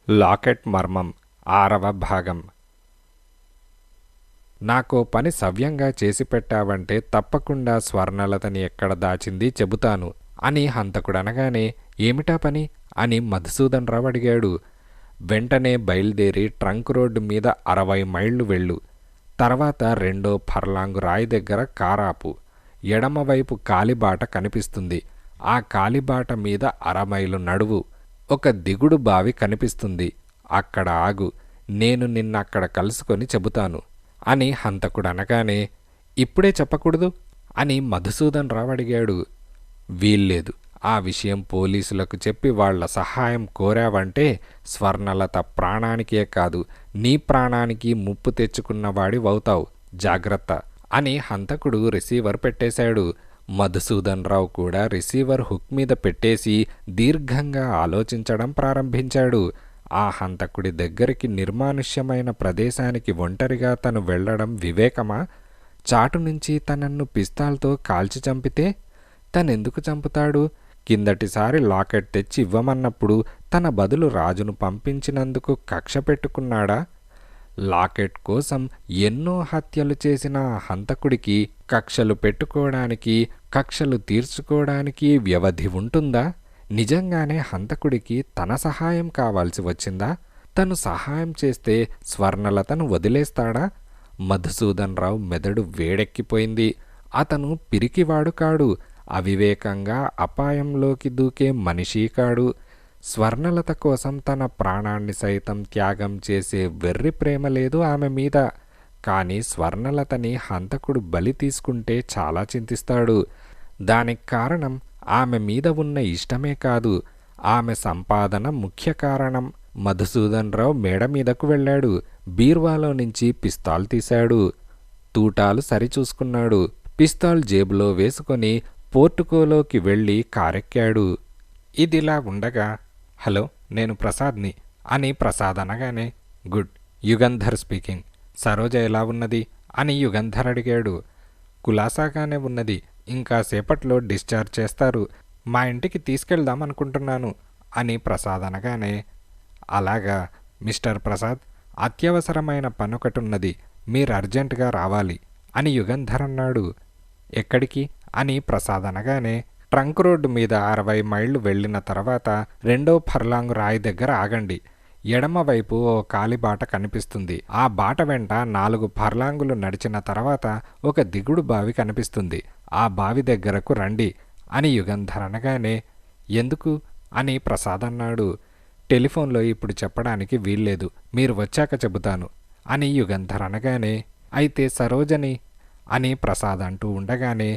Locket మర్మం 6వ భాగం. నాకో పని సవ్యంగా చేసి పెట్టావంటే తప్పకుండా స్వర్ణలతని ఎక్కడ దాచింది చెబుతాను అని హంతకుడనగానే ఏమిటా పని అని మధుసూదన్ రావు అడిగాడు. వెంటనే బయలుదేరి ట్రంక్ రోడ్డు మీద 60 మైళ్ళు వెళ్ళు. తర్వాత 2వ ఫర్లాంగు రాయి దగ్గర కారాపు. ఎడమవైపు కాలిబాట కనిపిస్తుంది. ఆ కాలిబాట మీద 1/2 మైలు నడువు. ఒక దిగుడు బావి కనిపిస్తుంది. అక్కడ ఆగు. నేను నిన్నక్కడ కలుసుకొని చెబుతాను అని హంతకుడనగానే ఇప్పుడే చెప్పకూడదు అని మధుసూదన్ రావు అడిగాడు. వీల్లేదు. ఆ విషయం పోలీసులకు చెప్పి వాళ్ల సహాయం కోరావంటే స్వర్ణలత ప్రాణానికే కాదు నీ ప్రాణానికి ముప్పు తెచ్చుకున్నవాడివవుతావు. జాగ్రత్త అని హంతకుడు రిసీవర్ పెట్టేశాడు. మధుసూదన్ రావు కూడా రిసీవర్ హుక్ మీద పెట్టేసి దీర్ఘంగా ఆలోచించడం ప్రారంభించాడు. ఆ హంతకుడి దగ్గరికి నిర్మానుష్యమైన ప్రదేశానికి ఒంటరిగా తను వెళ్లడం వివేకమా? చాటు నుంచి తనన్ను పిస్తాల్తో కాల్చి చంపితే తనెందుకు చంపుతాడు? కిందటిసారి లాకెట్ తెచ్చి ఇవ్వమన్నప్పుడు తన బదులు రాజును పంపించినందుకు కక్ష పెట్టుకున్నాడా? లాకెట్ కోసం ఎన్నో హత్యలు చేసిన హంతకుడికి కక్షలు పెట్టుకోవడానికి కక్షలు తీర్చుకోవడానికి వ్యవధి ఉంటుందా? నిజంగానే హంతకుడికి తన సహాయం కావాల్సి వచ్చిందా? తను సహాయం చేస్తే స్వర్ణలతను వదిలేస్తాడా? మధుసూదన్ రావు మెదడు వేడెక్కిపోయింది. అతను పిరికివాడు కాడు. అవివేకంగా అపాయంలోకి దూకే మనిషి కాడు. స్వర్ణలత కోసం తన ప్రాణాన్ని సైతం త్యాగం చేసే వెర్రి ప్రేమ లేదు ఆమె మీద. కానీ స్వర్ణలతని హంతకుడు బలి తీసుకుంటే చాలా చింతిస్తాడు. దానికి కారణం ఆమె మీద ఉన్న ఇష్టమే కాదు, ఆమె సంపాదన ముఖ్య కారణం. మధుసూదన్ రావు మేడ మీదకు వెళ్ళాడు. బీర్వాలో నుంచి పిస్తాల్ తీశాడు. తూటాలు సరిచూసుకున్నాడు. పిస్తాల్ జేబులో వేసుకొని పోర్టుకోలోకి వెళ్ళి కారెక్కాడు. ఇదిలా ఉండగా హలో, నేను ప్రసాద్ని అని ప్రసాద్ అనగానే గుడ్, యుగంధర్ స్పీకింగ్. సరోజ ఎలా ఉన్నది అని యుగంధర్ అడిగాడు. కులాసాగానే ఉన్నది. ఇంకా సేపట్లో డిశ్చార్జ్ చేస్తారు. మా ఇంటికి తీసుకెళ్దాం అనుకుంటున్నాను అని ప్రసాద్ అనగానే అలాగా మిస్టర్ ప్రసాద్, అత్యవసరమైన పనొకటున్నది. మీరు అర్జెంటుగా రావాలి అని యుగంధర్ అన్నాడు. ఎక్కడికి అని ప్రసాద్ అనగానే ట్రంక్ రోడ్డు మీద 60 మైళ్ళు వెళ్ళిన తర్వాత 2వ ఫర్లాంగు రాయి దగ్గర ఆగండి. ఎడమవైపు ఓ కాలిబాట కనిపిస్తుంది. ఆ బాట వెంట 4 ఫర్లాంగులు నడిచిన తర్వాత ఒక దిగుడు బావి కనిపిస్తుంది. ఆ బావి దగ్గరకు రండి అని యుగంధర్ అనగానే ఎందుకు అని ప్రసాద్ అన్నాడు. టెలిఫోన్లో ఇప్పుడు చెప్పడానికి వీల్లేదు, మీరు వచ్చాక చెబుతాను అని యుగంధర్ అనగానే అయితే సరోజని అని ప్రసాద్ అంటూ ఉండగానే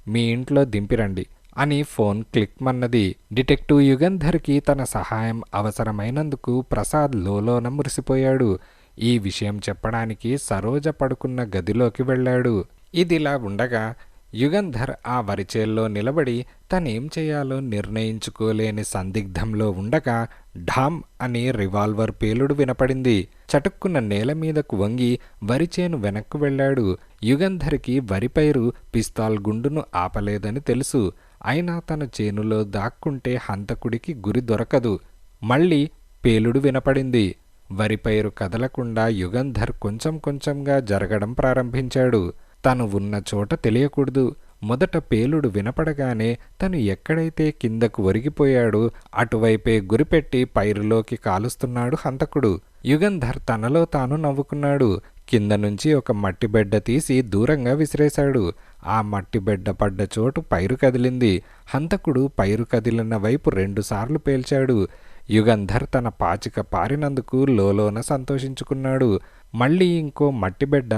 మీ ఇంట్లో దింపిరండి అని ఫోన్ క్లిక్మన్నది. డిటెక్టివ్ యుగంధర్కి తన సహాయం అవసరమైనందుకు ప్రసాద్ లోలోన మురిసిపోయాడు. ఈ విషయం చెప్పడానికి సరోజ పడుకున్న గదిలోకి వెళ్ళాడు. ఇదిలా ఉండగా యుగంధర్ ఆ వరిచేల్లో నిలబడి తనేం చేయాలో నిర్ణయించుకోలేని సందిగ్ధంలో ఉండగా ఢామ్ అని రివాల్వర్ పేలుడు వినపడింది. చటుక్కున్న నేల మీదకు వంగి వరిచేను వెనక్కు వెళ్ళాడు. యుగంధర్కి వరిపైరు పిస్తాల్ గుండును ఆపలేదని తెలుసు. అయినా తన చేనులో దాక్కుంటే హంతకుడికి గురి దొరకదు. మళ్ళీ పేలుడు వినపడింది. వరిపైరు కదలకుండా యుగంధర్ కొంచెం కొంచెంగా జరగడం ప్రారంభించాడు. తను ఉన్న చోట తెలియకూడదు. మొదట పేలుడు వినపడగానే తను ఎక్కడైతే కిందకు ఒరిగిపోయాడో అటువైపే గురిపెట్టి పైరులోకి కాలుస్తున్నాడు హంతకుడు. యుగంధర్ తనలో తాను నవ్వుకున్నాడు. కింద నుంచి ఒక మట్టిబెడ్డ తీసి దూరంగా విసిరేశాడు. ఆ మట్టిబెడ్డ పడ్డ చోటు పైరు కదిలింది. హంతకుడు పైరు కదిలిన వైపు 2 సార్లు పేల్చాడు. యుగంధర్ తన పాచిక పారినందుకు లోలోన సంతోషించుకున్నాడు. మళ్ళీ ఇంకో మట్టిబెడ్డ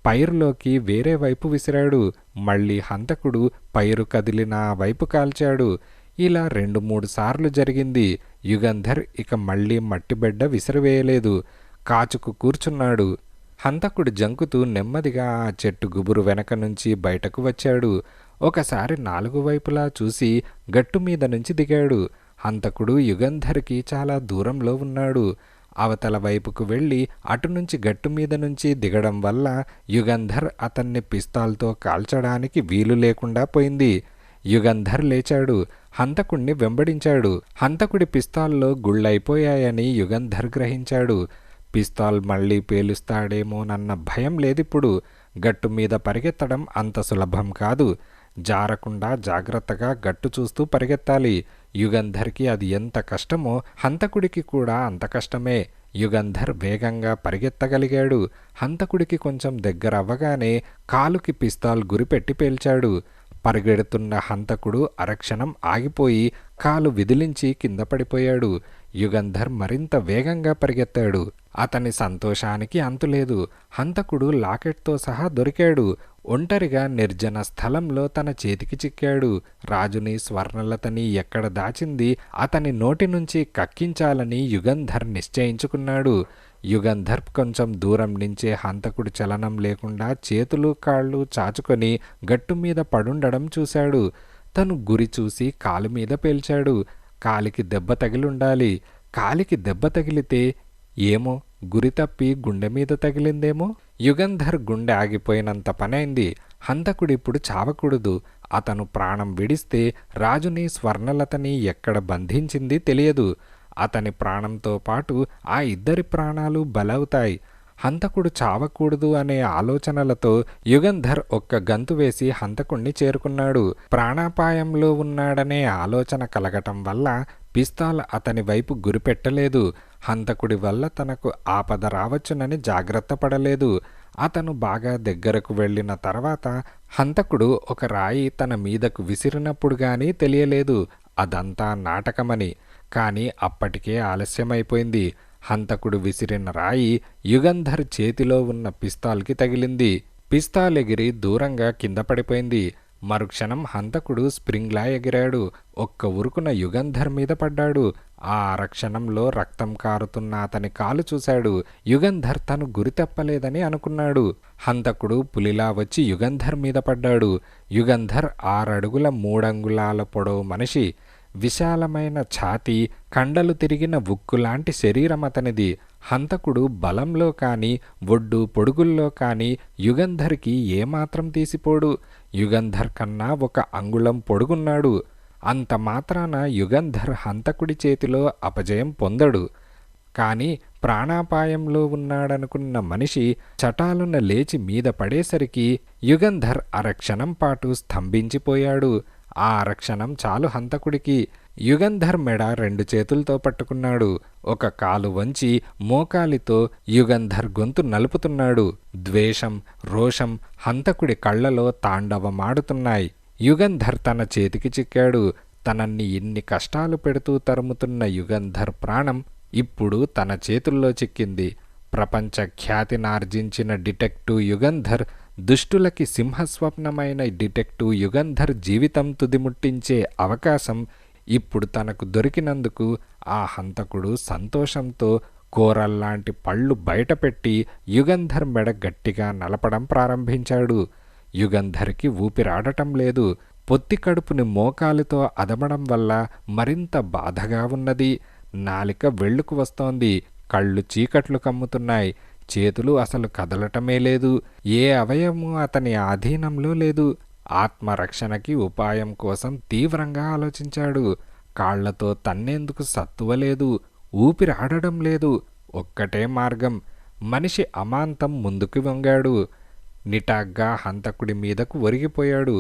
పైరులోకి వేరే వైపు విసిరాడు. మళ్ళీ హంతకుడు పైరు కదిలిన వైపు కాల్చాడు. ఇలా 2-3 సార్లు జరిగింది. యుగంధర్ ఇక మళ్ళీ మట్టిబెడ్డ విసిరివేయలేదు. కాచుకు కూర్చున్నాడు. హంతకుడు జంకుతూ నెమ్మదిగా ఆ చెట్టు గుబురు వెనక నుంచి బయటకు వచ్చాడు. ఒకసారి 4 వైపులా చూసి గట్టు మీద నుంచి దిగాడు. హంతకుడు యుగంధర్కి చాలా దూరంలో ఉన్నాడు. అవతల వైపుకు వెళ్ళి అటునుంచి గట్టు మీద నుంచి దిగడం వల్ల యుగంధర్ అతన్ని పిస్తాల్తో కాల్చడానికి వీలు లేకుండా పోయింది. యుగంధర్ లేచాడు. హంతకుణ్ణి వెంబడించాడు. హంతకుడి పిస్తాల్లో గుళ్ళైపోయాయని యుగంధర్ గ్రహించాడు. పిస్తాల్ మళ్ళీ పేలుస్తాడేమోనన్న భయం లేదిప్పుడు. గట్టు మీద పరిగెత్తడం అంత సులభం కాదు. జారకుండా జాగ్రత్తగా గట్టు చూస్తూ పరిగెత్తాలి. యుగంధర్కి అది ఎంత కష్టమో హంతకుడికి కూడా అంత కష్టమే. యుగంధర్ వేగంగా పరిగెత్తగలిగాడు. హంతకుడికి కొంచెం దగ్గర అవ్వగానే కాలుకి పిస్తాల్ గురిపెట్టి పేల్చాడు. పరిగెడుతున్న హంతకుడు అరక్షణం ఆగిపోయి కాలు విదిలించి కింద పడిపోయాడు. యుగంధర్ మరింత వేగంగా పరిగెత్తాడు. అతని సంతోషానికి అంతులేదు. హంతకుడు లాకెట్తో సహా దొరికాడు. ఒంటరిగా నిర్జన స్థలంలో తన చేతికి చిక్కాడు. రాజుని స్వర్ణలతని ఎక్కడ దాచింది అతని నోటి నుంచి కక్కించాలని యుగంధర్ నిశ్చయించుకున్నాడు. యుగంధర్ కొంచెం దూరం నుంచే హంతకుడు చలనం లేకుండా చేతులు కాళ్ళు చాచుకొని గట్టు మీద పడుండడం చూశాడు. తను గురి చూసి కాలు మీద పేల్చాడు. కాలికి దెబ్బ తగిలుండాలి. కాలికి దెబ్బ తగిలితే ఏమో గురి తప్పి గుండె మీద తగిలిందేమో. యుగంధర్ గుండె ఆగిపోయినంత పనైంది. హంతకుడిప్పుడు చావకూడదు. అతను ప్రాణం విడిస్తే రాజుని స్వర్ణలతని ఎక్కడ బంధించింది తెలియదు. అతని ప్రాణంతో పాటు ఆ ఇద్దరి ప్రాణాలు బలవుతాయి. హంతకుడు చావకూడదు అనే ఆలోచనలతో యుగంధర్ ఒక్క గంతు వేసి హంతకుణ్ణి చేరుకున్నాడు. ప్రాణాపాయంలో ఉన్నాడనే ఆలోచన కలగటం వల్ల పిస్తాల్ అతని వైపు గురిపెట్టలేదు. హంతకుడి వల్ల తనకు ఆపద రావచ్చునని జాగ్రత్త పడలేదు. అతను బాగా దగ్గరకు వెళ్ళిన తర్వాత హంతకుడు ఒక రాయి తన మీదకు విసిరినప్పుడు గానీ తెలియలేదు అదంతా నాటకమని. కానీ అప్పటికే ఆలస్యమైపోయింది. హంతకుడు విసిరిన రాయి యుగంధర్ చేతిలో ఉన్న పిస్తాల్కి తగిలింది. పిస్తాల్ ఎగిరి దూరంగా కింద పడిపోయింది. మరుక్షణం హంతకుడు స్ప్రింగ్లా ఎగిరాడు. ఒక్క ఉరుకున యుగంధర్ మీద పడ్డాడు. ఆ అరక్షణంలో రక్తం కారుతున్న అతని కాలు చూశాడు. యుగంధర్ తను గురి తప్పలేదని అనుకున్నాడు. హంతకుడు పులిలా వచ్చి యుగంధర్ మీద పడ్డాడు. యుగంధర్ 6 అడుగుల 3 అంగుళాల పొడవు మనిషి. విశాలమైన ఛాతీ, కండలు తిరిగిన ఉక్కులాంటి శరీరం అతనిది. హంతకుడు బలంలో కాని ఒడ్డు పొడుగుల్లో కాని యుగంధర్కి ఏమాత్రం తీసిపోడు. యుగంధర్ కన్నా 1 అంగుళం పొడుగున్నాడు. అంత మాత్రాన యుగంధర్ హంతకుడి చేతిలో అపజయం పొందడు. కాని ప్రాణాపాయంలో ఉన్నాడనుకున్న మనిషి చటాలున లేచి మీద పడేసరికి యుగంధర్ అరక్షణం పాటు స్తంభించిపోయాడు. ఆ అరక్షణం చాలు హంతకుడికి. యుగంధర్ మెడ 2 చేతులతో పట్టుకున్నాడు. ఒక కాలు వంచి మోకాలితో యుగంధర్ గొంతు నలుపుతున్నాడు. ద్వేషం, రోషం హంతకుడి కళ్లలో తాండవమాడుతున్నాయి. యుగంధర్ తన చేతికి చిక్కాడు. తనన్ని ఇన్ని కష్టాలు పెడుతూ తరుముతున్న యుగంధర్ ప్రాణం ఇప్పుడు తన చేతుల్లో చిక్కింది. ప్రపంచ ఖ్యాతినార్జించిన డిటెక్టివ్ యుగంధర్, దుష్టులకి సింహస్వప్నమైన డిటెక్టివ్ యుగంధర్ జీవితం తుదిముట్టించే అవకాశం ఇప్పుడు తనకు దొరికినందుకు ఆ హంతకుడు సంతోషంతో కోరల్లాంటి పళ్ళు బయటపెట్టి యుగంధర్ మెడ గట్టిగా నలపడం ప్రారంభించాడు. యుగంధర్కి ఊపిరాడటం లేదు. పొత్తి కడుపుని మోకాలితో అదమడం వల్ల మరింత బాధగా ఉన్నది. నాలిక వెళ్లుకు వస్తోంది. కళ్ళు చీకట్లు కమ్ముతున్నాయి. చేతులు అసలు కదలటమే లేదు. ఏ అవయవము అతని ఆధీనంలో లేదు. ఆత్మరక్షణకి ఉపాయం కోసం తీవ్రంగా ఆలోచించాడు. కాళ్లతో తన్నేందుకు సత్తువలేదు. ఊపిరాడడం లేదు. ఒక్కటే మార్గం. మనిషి అమాంతం ముందుకు వంగాడు. నిటాగ్గా హంతకుడి మీదకు ఒరిగిపోయాడు.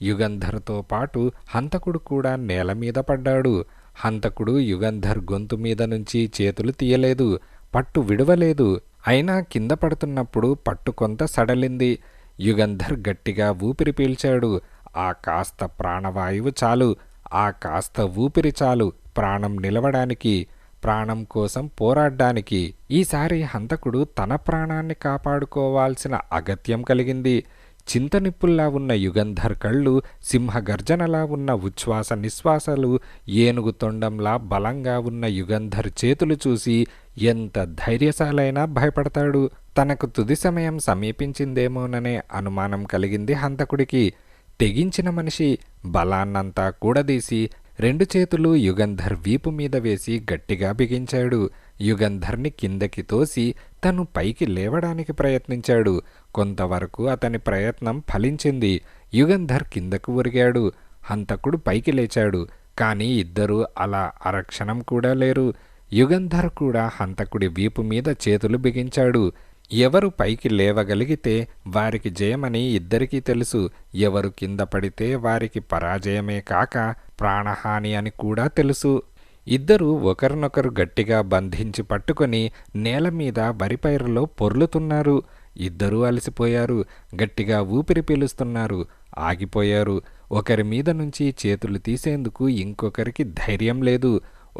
యుగంధర్తో పాటు హంతకుడు కూడా నేల మీద పడ్డాడు. హంతకుడు యుగంధర్ గొంతు మీద నుంచి చేతులు తీయలేదు. పట్టు విడవలేదు. అయినా కింద పడుతున్నప్పుడు పట్టు కొంత సడలింది. యుగంధర్ గట్టిగా ఊపిరి పీల్చాడు. ఆ కాస్త ప్రాణవాయువు చాలు. ఆ కాస్త ఊపిరి చాలు ప్రాణం నిలవడానికి, ప్రాణం కోసం పోరాడ్డానికి. ఈసారి హంతకుడు తన ప్రాణాన్ని కాపాడుకోవాల్సిన అగత్యం కలిగింది. చింతనిప్పుల్లా ఉన్న యుగంధర్ కళ్ళు, సింహగర్జనలా ఉన్న ఉచ్ఛ్వాస నిశ్వాసాలు, ఏనుగు తొండంలా బలంగా ఉన్న యుగంధర్ చేతులు చూసి ఎంత ధైర్యశాలైనా భయపడతాడు. తనకు తుది సమయం సమీపించిందేమోననే అనుమానం కలిగింది హంతకుడికి. తెగించిన మనిషి బలాన్నంతా కూడదీసి 2 చేతులు యుగంధర్ వీపు మీద వేసి గట్టిగా బిగించాడు. యుగంధర్ని కిందకి తోసి తను పైకి లేవడానికి ప్రయత్నించాడు. కొంతవరకు అతని ప్రయత్నం ఫలించింది. యుగంధర్ కిందకు ఒరిగాడు. హంతకుడు పైకి లేచాడు. కానీ ఇద్దరూ అలా అరక్షణం కూడా లేరు. యుగంధర్ కూడా హంతకుడి వీపు మీద చేతులు బిగించాడు. ఎవరు పైకి లేవగలిగితే వారికి జయమని ఇద్దరికీ తెలుసు. ఎవరు కింద పడితే వారికి పరాజయమే కాక ప్రాణహాని అని కూడా తెలుసు. ఇద్దరూ ఒకరినొకరు గట్టిగా బంధించి పట్టుకొని నేల మీద వరిపైరులో పొర్లుతున్నారు. ఇద్దరూ అలసిపోయారు. గట్టిగా ఊపిరి పీలుస్తున్నారు. ఆగిపోయారు. ఒకరి మీద నుంచి చేతులు తీసేందుకు ఇంకొకరికి ధైర్యం లేదు.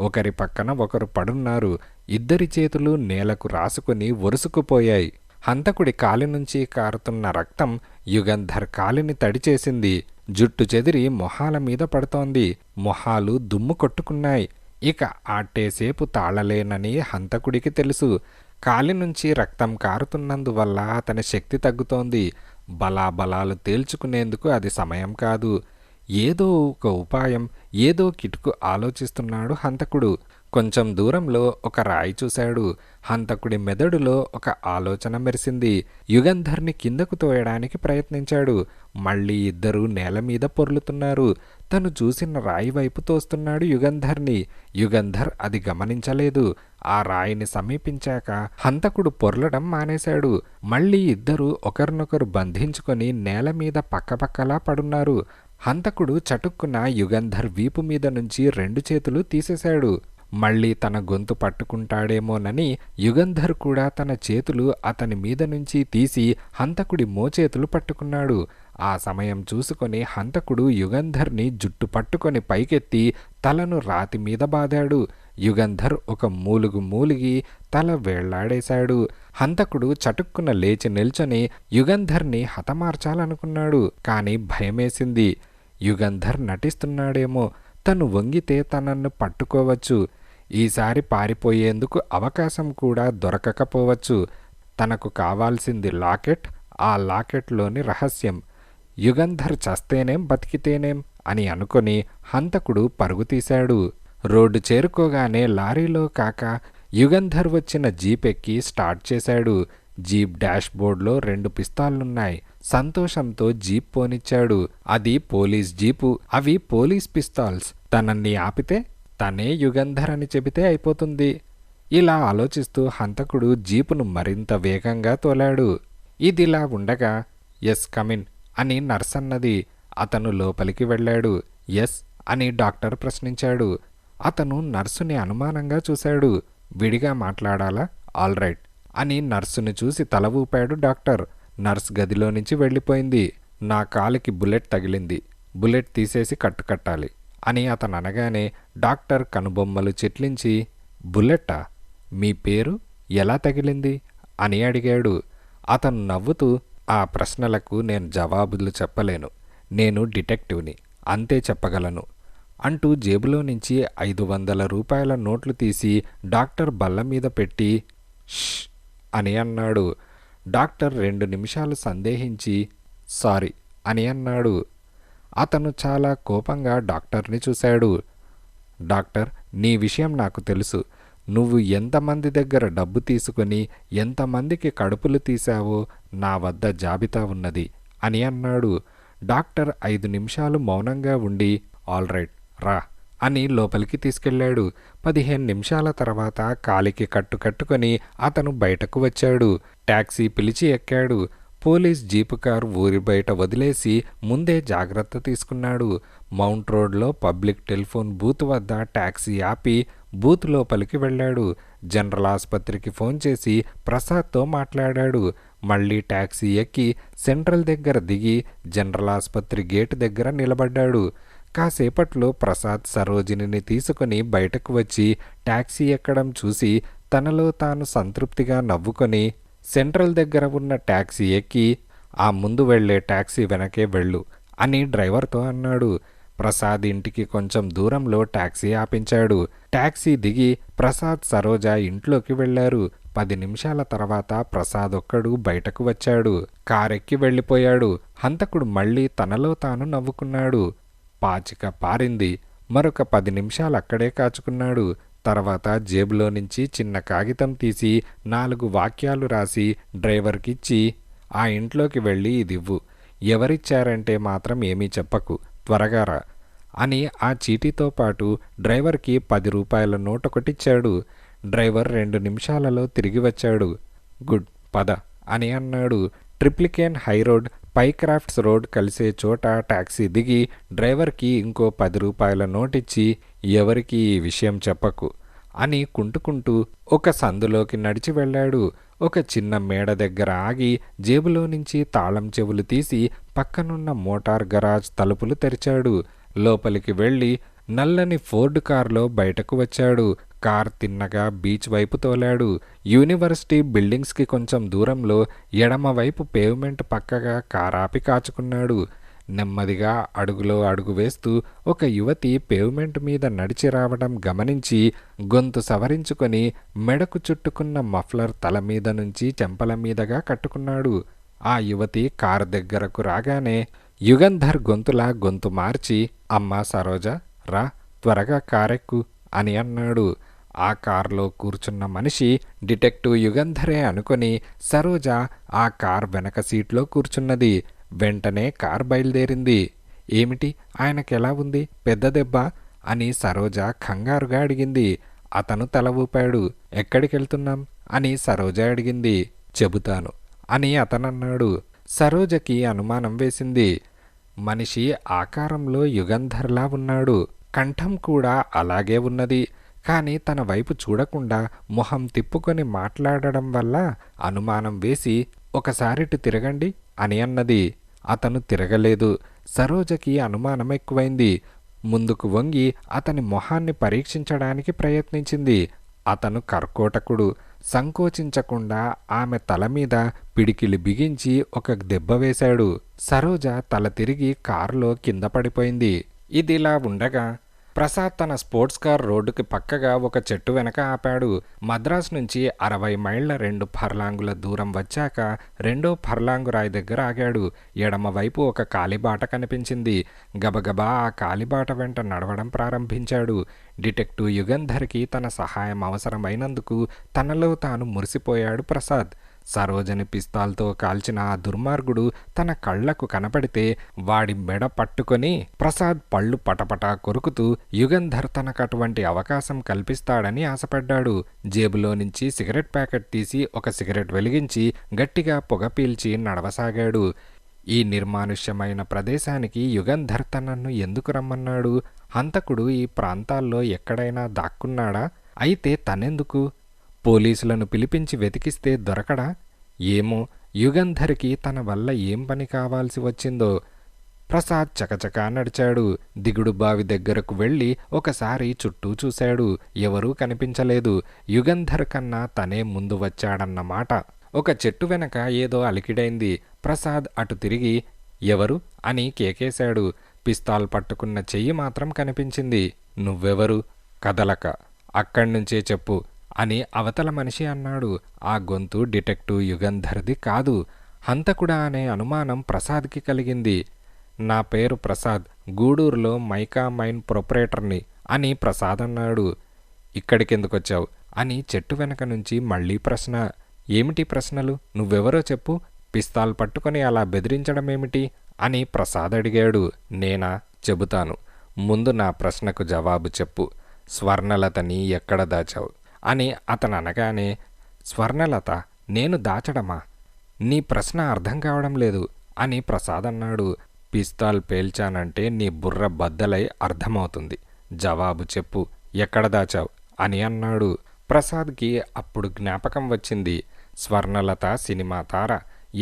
ఒకరి పక్కన ఒకరు పడున్నారు. ఇద్దరి చేతులు నేలకు రాసుకుని ఒరుసుకుపోయాయి. హంతకుడి కాలి నుంచి కారుతున్న రక్తం యుగంధర్ కాలిని తడిచేసింది. జుట్టు చెదిరి మొహాల మీద పడుతోంది. మొహాలు దుమ్ము కొట్టుకున్నాయి. ఇక ఆట్టేసేపు తాళలేనని హంతకుడికి తెలుసు. కాలి నుంచి రక్తం కారుతున్నందువల్ల అతని శక్తి తగ్గుతోంది. బలాబలాలు తేల్చుకునేందుకు అది సమయం కాదు. ఏదో ఒక ఉపాయం, ఏదో కిటుకు ఆలోచిస్తున్నాడు హంతకుడు. కొంచెం దూరంలో ఒక రాయి చూశాడు. హంతకుడి మెదడులో ఒక ఆలోచన మెరిసింది. యుగంధర్ని కిందకు తోయడానికి ప్రయత్నించాడు. మళ్ళీ ఇద్దరూ నేల మీద పొర్లుతున్నారు. తను చూసిన రాయి వైపు తోస్తున్నాడు యుగంధర్ని. యుగంధర్ అది గమనించలేదు. ఆ రాయిని సమీపించాక హంతకుడు పొర్లడం మానేశాడు. మళ్ళీ ఇద్దరూ ఒకరినొకరు బంధించుకొని నేల మీద పక్కపక్కలా పడున్నారు. హంతకుడు చటుక్కున యుగంధర్ వీపు మీద నుంచి 2 చేతులు తీసేశాడు. మళ్ళీ తన గొంతు పట్టుకుంటాడేమోనని యుగంధర్ కూడా తన చేతులు అతని మీద నుంచి తీసి హంతకుడి మోచేతులు పట్టుకున్నాడు. ఆ సమయం చూసుకొని హంతకుడు యుగంధర్ని జుట్టు పట్టుకొని పైకెత్తి తలను రాతి మీద బాదాడు. యుగంధర్ ఒక మూలిగి తల వేళ్లాడేశాడు. హంతకుడు చటుక్కున లేచి నిల్చొని యుగంధర్ని హతమార్చాలనుకున్నాడు. కాని భయమేసింది. యుగంధర్ నటిస్తున్నాడేమో. తను వంగితే తనను పట్టుకోవచ్చు. ఈసారి పారిపోయేందుకు అవకాశం కూడా దొరకకపోవచ్చు. తనకు కావాల్సింది లాకెట్, ఆ లాకెట్లోని రహస్యం. యుగంధర్ చస్తేనేం బతికితేనేం అని అనుకొని హంతకుడు పరుగు తీశాడు. రోడ్డు చేరుకోగానే లారీలో కాక యుగంధర్ వచ్చిన జీప్ ఎక్కి స్టార్ట్ చేశాడు. జీప్ డాష్ బోర్డ్లో 2 పిస్తాళ్లున్నాయి. సంతోషంతో జీప్ పోనిచ్చాడు. అది పోలీస్ జీపు. అవి పోలీస్ పిస్తాల్స్. తనన్ని ఆపితే తనే యుగంధర్ అని చెబితే అయిపోతుంది. ఇలా ఆలోచిస్తూ హంతకుడు జీపును మరింత వేగంగా తోలాడు. ఇదిలా ఉండగా ఎస్ కమిన్ అని నర్స్ అన్నది. అతను లోపలికి వెళ్ళాడు. ఎస్ అని డాక్టర్ ప్రశ్నించాడు. అతను నర్సుని అనుమానంగా చూశాడు. విడిగా మాట్లాడాలా? ఆల్ రైట్ అని నర్సుని చూసి తల ఊపాడు డాక్టర్. నర్స్ గదిలో నుంచి వెళ్ళిపోయింది. నా కాలికి బుల్లెట్ తగిలింది. బుల్లెట్ తీసేసి కట్టాలి అని అతను అనగానే డాక్టర్ కనుబొమ్మలు చిట్లించి బుల్లెట్టా? మీ పేరు? ఎలా తగిలింది అని అడిగాడు. అతను నవ్వుతూ ఆ ప్రశ్నలకు నేను జవాబులు చెప్పలేను. నేను డిటెక్టివ్ని, అంతే చెప్పగలను అంటూ జేబులో నుంచి 500 రూపాయల నోట్లు తీసి డాక్టర్ బల్ల మీద పెట్టి ష్ అని అన్నాడు. డాక్టర్ 2 నిమిషాలు సందేహించి సారీ అని అన్నాడు. అతను చాలా కోపంగా డాక్టర్ని చూశాడు. డాక్టర్, నీ విషయం నాకు తెలుసు. నువ్వు ఎంతమంది దగ్గర డబ్బు తీసుకుని ఎంతమందికి కడుపులు తీశావో నా వద్ద జాబితా ఉన్నది అని అన్నాడు. డాక్టర్ 5 నిమిషాలు మౌనంగా ఉండి ఆల్ రైట్ రా అని లోపలికి తీసుకెళ్లాడు. 15 నిమిషాల తర్వాత కాలికి కట్టుకొని అతను బయటకు వచ్చాడు. టాక్సీ పిలిచి ఎక్కాడు. పోలీస్ జీపు కారు ఊరి బయట వదిలేసి ముందే జాగ్రత్త తీసుకున్నాడు. మౌంట్ రోడ్లో పబ్లిక్ టెలిఫోన్ బూత్ వద్ద టాక్సీ ఆపి బూత్ లోపలికి వెళ్ళాడు. జనరల్ ఆసుపత్రికి ఫోన్ చేసి ప్రసాద్తో మాట్లాడాడు. మళ్ళీ టాక్సీ ఎక్కి సెంట్రల్ దగ్గర దిగి జనరల్ ఆసుపత్రి గేటు దగ్గర నిలబడ్డాడు. కాసేపట్లో ప్రసాద్ సరోజినిని తీసుకుని బయటకు వచ్చి టాక్సీ ఎక్కడం చూసి తనలో తాను సంతృప్తిగా నవ్వుకొని సెంట్రల్ దగ్గర ఉన్న టాక్సీ ఎక్కి ఆ ముందు వెళ్లే టాక్సీ వెనకే వెళ్ళు అని డ్రైవర్తో అన్నాడు. ప్రసాద్ ఇంటికి కొంచెం దూరంలో టాక్సీ ఆపించాడు. టాక్సీ దిగి ప్రసాద్ సరోజ ఇంట్లోకి వెళ్లారు. 10 నిమిషాల తర్వాత ప్రసాద్ ఒక్కడు బయటకు వచ్చాడు. కారెక్కి వెళ్ళిపోయాడు. హంతకుడు మళ్ళీ తనలో తాను నవ్వుకున్నాడు. పాచిక పారింది. మరొక 10 నిమిషాలు అక్కడే కాచుకున్నాడు. తర్వాత జేబులో నుంచి చిన్న కాగితం తీసి 4 వాక్యాలు రాసి డ్రైవర్కిచ్చి ఆ ఇంట్లోకి వెళ్ళి ఇదివ్వు. ఎవరిచ్చారంటే మాత్రం ఏమీ చెప్పకు, త్వరగా రా అని ఆ చీటీతో పాటు డ్రైవర్కి 10 రూపాయల నోటొకటిచ్చాడు. డ్రైవర్ 2 నిమిషాలలో తిరిగి వచ్చాడు. గుడ్, పద అని అన్నాడు. ట్రిప్లికేన్ హైరోడ్, పైక్రాఫ్ట్స్ రోడ్ కలిసే చోట టాక్సీ దిగి డ్రైవర్కి ఇంకో 10 రూపాయల నోటిచ్చి, ఎవరికి ఈ విషయం చెప్పకు అని కుంటుకుంటూ ఒక సందులోకి నడిచి వెళ్ళాడు. ఒక చిన్న మేడ దగ్గర ఆగి జేబులో నుంచి తాళం చెవులు తీసి పక్కనున్న మోటార్ గరాజ్ తలుపులు తెరిచాడు. లోపలికి వెళ్ళి నల్లని ఫోర్డ్ కారులో బయటకు వచ్చాడు. కార్ తిన్నగా బీచ్ వైపు తోలాడు. యూనివర్సిటీ బిల్డింగ్స్కి కొంచెం దూరంలో ఎడమవైపు పేవ్మెంట్ పక్కగా కారాపి కాచుకున్నాడు. నెమ్మదిగా అడుగులో అడుగు వేస్తూ ఒక యువతి పేవ్మెంట్ మీద నడిచి రావడం గమనించి గొంతు సవరించుకొని మెడకు చుట్టుకున్న మఫ్లర్ తల మీద నుంచి చెంపల మీదగా కట్టుకున్నాడు. ఆ యువతి కారు దగ్గరకు రాగానే యుగంధర్ గొంతులా గొంతు మార్చి, అమ్మా సరోజ, రా, త్వరగా కారెక్కు అని అన్నాడు. ఆ కారులో కూర్చున్న మనిషి డిటెక్టివ్ యుగంధరే అనుకొని సరోజ ఆ కార్ వెనక సీట్లో కూర్చున్నది. వెంటనే కార్ బయలుదేరింది. ఏమిటి, ఆయనకెలా ఉంది, పెద్ద దెబ్బ అని సరోజ కంగారుగా అడిగింది. అతను తల ఊపాడు. ఎక్కడికెళ్తున్నాం అని సరోజ అడిగింది. చెబుతాను అని అతనన్నాడు. సరోజకి అనుమానం వేసింది. మనిషి ఆకారంలో యుగంధర్లా ఉన్నాడు. కంఠం కూడా అలాగే ఉన్నది. కానీ తన వైపు చూడకుండా మొహం తిప్పుకొని మాట్లాడడం వల్ల అనుమానం వేసి, ఒకసారిటు తిరగండి అని అన్నది. అతను తిరగలేదు. సరోజకి అనుమానం ఎక్కువైంది. ముందుకు వంగి అతని మొహాన్ని పరీక్షించడానికి ప్రయత్నించింది. అతను కర్కోటకుడు. సంకోచించకుండా ఆమె తల మీద పిడికిలి బిగించి ఒక దెబ్బ వేశాడు. సరోజ తల తిరిగి కారులో కింద పడిపోయింది. ఇదిలా ఉండగా ప్రసాద్ తన స్పోర్ట్స్ కార్ రోడ్డుకి పక్కగా ఒక చెట్టు వెనక ఆపాడు. మద్రాస్ నుంచి 60 మైళ్ళ 2 ఫర్లాంగుల దూరం వచ్చాక రెండో ఫర్లాంగు రాయి దగ్గర ఆగాడు. ఎడమవైపు ఒక కాలిబాట కనిపించింది. గబగబా ఆ కాలిబాట వెంట నడవడం ప్రారంభించాడు. డిటెక్టివ్ యుగంధర్కి తన సహాయం అవసరమైనందుకు తనలో తాను మురిసిపోయాడు ప్రసాద్. సరోజని పిస్తాల్తో కాల్చిన ఆ దుర్మార్గుడు తన కళ్లకు కనపడితే వాడి మెడ పట్టుకొని ప్రసాద్ పళ్ళు పటపటా కొరుకుతూ యుగంధర్ తనకటువంటి అవకాశం కల్పిస్తాడని ఆశపడ్డాడు. జేబులో నుంచి సిగరెట్ ప్యాకెట్ తీసి ఒక సిగరెట్ వెలిగించి గట్టిగా పొగ పీల్చి నడవసాగాడు. ఈ నిర్మానుష్యమైన ప్రదేశానికి యుగంధర్ తనను ఎందుకు రమ్మన్నాడు? హంతకుడు ఈ ప్రాంతాల్లో ఎక్కడైనా దాక్కున్నాడా? అయితే తనెందుకు? పోలీసులను పిలిపించి వెతికిస్తే దొరకడా? ఏమో, యుగంధర్కి తన వల్ల ఏం పని కావాల్సి వచ్చిందో. ప్రసాద్ చకచకా నడిచాడు. దిగుడు బావి దగ్గరకు వెళ్ళి ఒకసారి చుట్టూ చూశాడు. ఎవరూ కనిపించలేదు. యుగంధర్ కన్నా తనే ముందు వచ్చాడన్నమాట. ఒక చెట్టు వెనక ఏదో అలికిడైంది. ప్రసాద్ అటు తిరిగి ఎవరు అని కేకేశాడు. పిస్తాల్ పట్టుకున్న చెయ్యి మాత్రం కనిపించింది. నువ్వెవరు? కదలక, అక్కడ్నుంచే చెప్పు అని అవతల మనిషి అన్నాడు. ఆ గొంతు డిటెక్టివ్ యుగంధర్ది కాదు. హంతకుడా అనే అనుమానం ప్రసాద్కి కలిగింది. నా పేరు ప్రసాద్, గూడూరులో మైకా మైన్ ప్రొపరేటర్ని అని ప్రసాద్ అన్నాడు. ఇక్కడికెందుకొచ్చావు అని చెట్టు వెనక నుంచి మళ్ళీ ప్రశ్న. ఏమిటి ప్రశ్నలు? నువ్వెవరో చెప్పు. పిస్తాల్ పట్టుకొని అలా బెదిరించడమేమిటి అని ప్రసాద్ అడిగాడు. నేనా? చెబుతాను. ముందు నా ప్రశ్నకు జవాబు చెప్పు. స్వర్ణలతని ఎక్కడ దాచావు అని అతను అనగానే, స్వర్ణలత నేను దాచడమా? నీ ప్రశ్న అర్థం కావడం లేదు అని ప్రసాద్ అన్నాడు. పిస్తాల్ పేల్చానంటే నీ బుర్ర బద్దలై అర్థమవుతుంది. జవాబు చెప్పు, ఎక్కడ దాచావు అని అన్నాడు. ప్రసాద్కి అప్పుడు జ్ఞాపకం వచ్చింది. స్వర్ణలత సినిమా తార.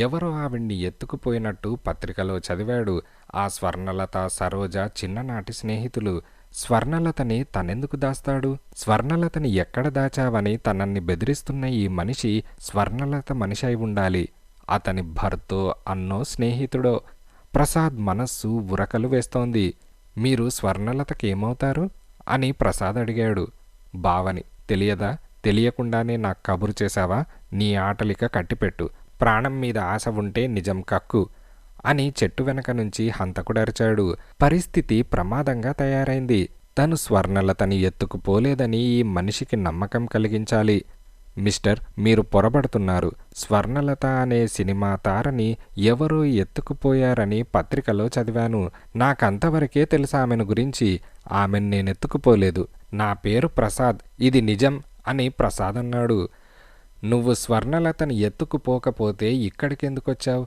ఎవరో ఆవిడ్ని ఎత్తుకుపోయినట్టు పత్రికలో చదివాడు. ఆ స్వర్ణలత సరోజ చిన్ననాటి స్నేహితులు. స్వర్ణలతని తనెందుకు దాస్తాడు? స్వర్ణలతని ఎక్కడ దాచావని తనన్ని బెదిరిస్తున్న ఈ మనిషి స్వర్ణలత మనిషి అయి ఉండాలి. అతని భర్తో అన్నో స్నేహితుడో. ప్రసాద్ మనస్సు ఉరకలు వేస్తోంది. మీరు స్వర్ణలతకేమవుతారు అని ప్రసాద్ అడిగాడు. బావని. తెలియదా? తెలియకుండానే నాకు కబురు చేశావా? నీ ఆటలిక కట్టిపెట్టు. ప్రాణం మీద ఆశ ఉంటే నిజం కక్కు అని చెట్టు వెనక నుంచి హంతకుడరిచాడు. పరిస్థితి ప్రమాదంగా తయారైంది. తను స్వర్ణలతని ఎత్తుకుపోలేదని ఈ మనిషికి నమ్మకం కలిగించాలి. మిస్టర్, మీరు పొరబడుతున్నారు. స్వర్ణలత అనే సినిమా తారని ఎవరో ఎత్తుకుపోయారని పత్రికలో చదివాను. నాకంతవరకే తెలుసు ఆమెను గురించి. ఆమెను నేనెత్తుకుపోలేదు. నా పేరు ప్రసాద్, ఇది నిజం అని ప్రసాద్ అన్నాడు. నువ్వు స్వర్ణలతని ఎత్తుకుపోకపోతే ఇక్కడికెందుకొచ్చావు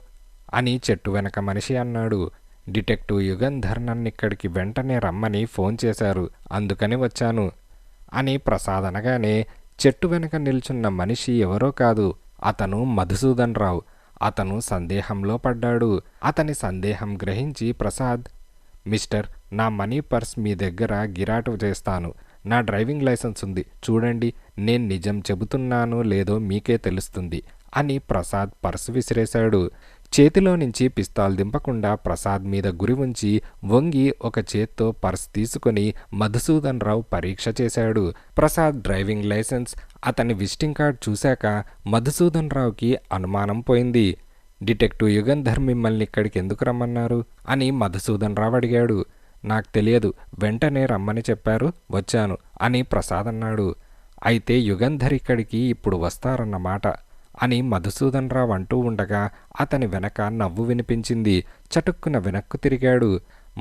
అని చెట్టు వెనక మనిషి అన్నాడు. డిటెక్టివ్ యుగంధర్ నన్నిక్కడికి వెంటనే రమ్మని ఫోన్ చేశారు, అందుకని వచ్చాను అని ప్రసాద్ అనగానే చెట్టు వెనక నిల్చున్న మనిషి ఎవరో కాదు, అతను మధుసూదన్ రావు. అతను సందేహంలో పడ్డాడు. అతని సందేహం గ్రహించి ప్రసాద్, మిస్టర్, నా మనీ పర్స్ మీ దగ్గర గిరాటు చేస్తాను. నా డ్రైవింగ్ లైసెన్స్ ఉంది, చూడండి. నేను నిజం చెబుతున్నానో లేదో మీకే తెలుస్తుంది అని ప్రసాద్ పర్సు విసిరేశాడు. చేతిలో నుంచి పిస్తాల్ దింపకుండా ప్రసాద్ మీద గురి ఉంచి వంగి ఒక చేత్తో పర్స్ తీసుకుని మధుసూదన్ రావు పరీక్ష చేశాడు. ప్రసాద్ డ్రైవింగ్ లైసెన్స్, అతని విజిటింగ్ కార్డ్ చూశాక మధుసూదన్ రావుకి అనుమానం పోయింది. డిటెక్టివ్ యుగంధర్ మిమ్మల్ని ఇక్కడికి ఎందుకు రమ్మన్నారు అని మధుసూదన్ రావు అడిగాడు. నాకు తెలియదు, వెంటనే రమ్మని చెప్పారు, వచ్చాను అని ప్రసాద్ అన్నాడు. అయితే యుగంధర్ ఇక్కడికి ఇప్పుడు వస్తారన్నమాట అని మధుసూదన్ రావు అంటూ ఉండగా అతని వెనక నవ్వు వినిపించింది. చటుక్కున వెనక్కు తిరిగాడు.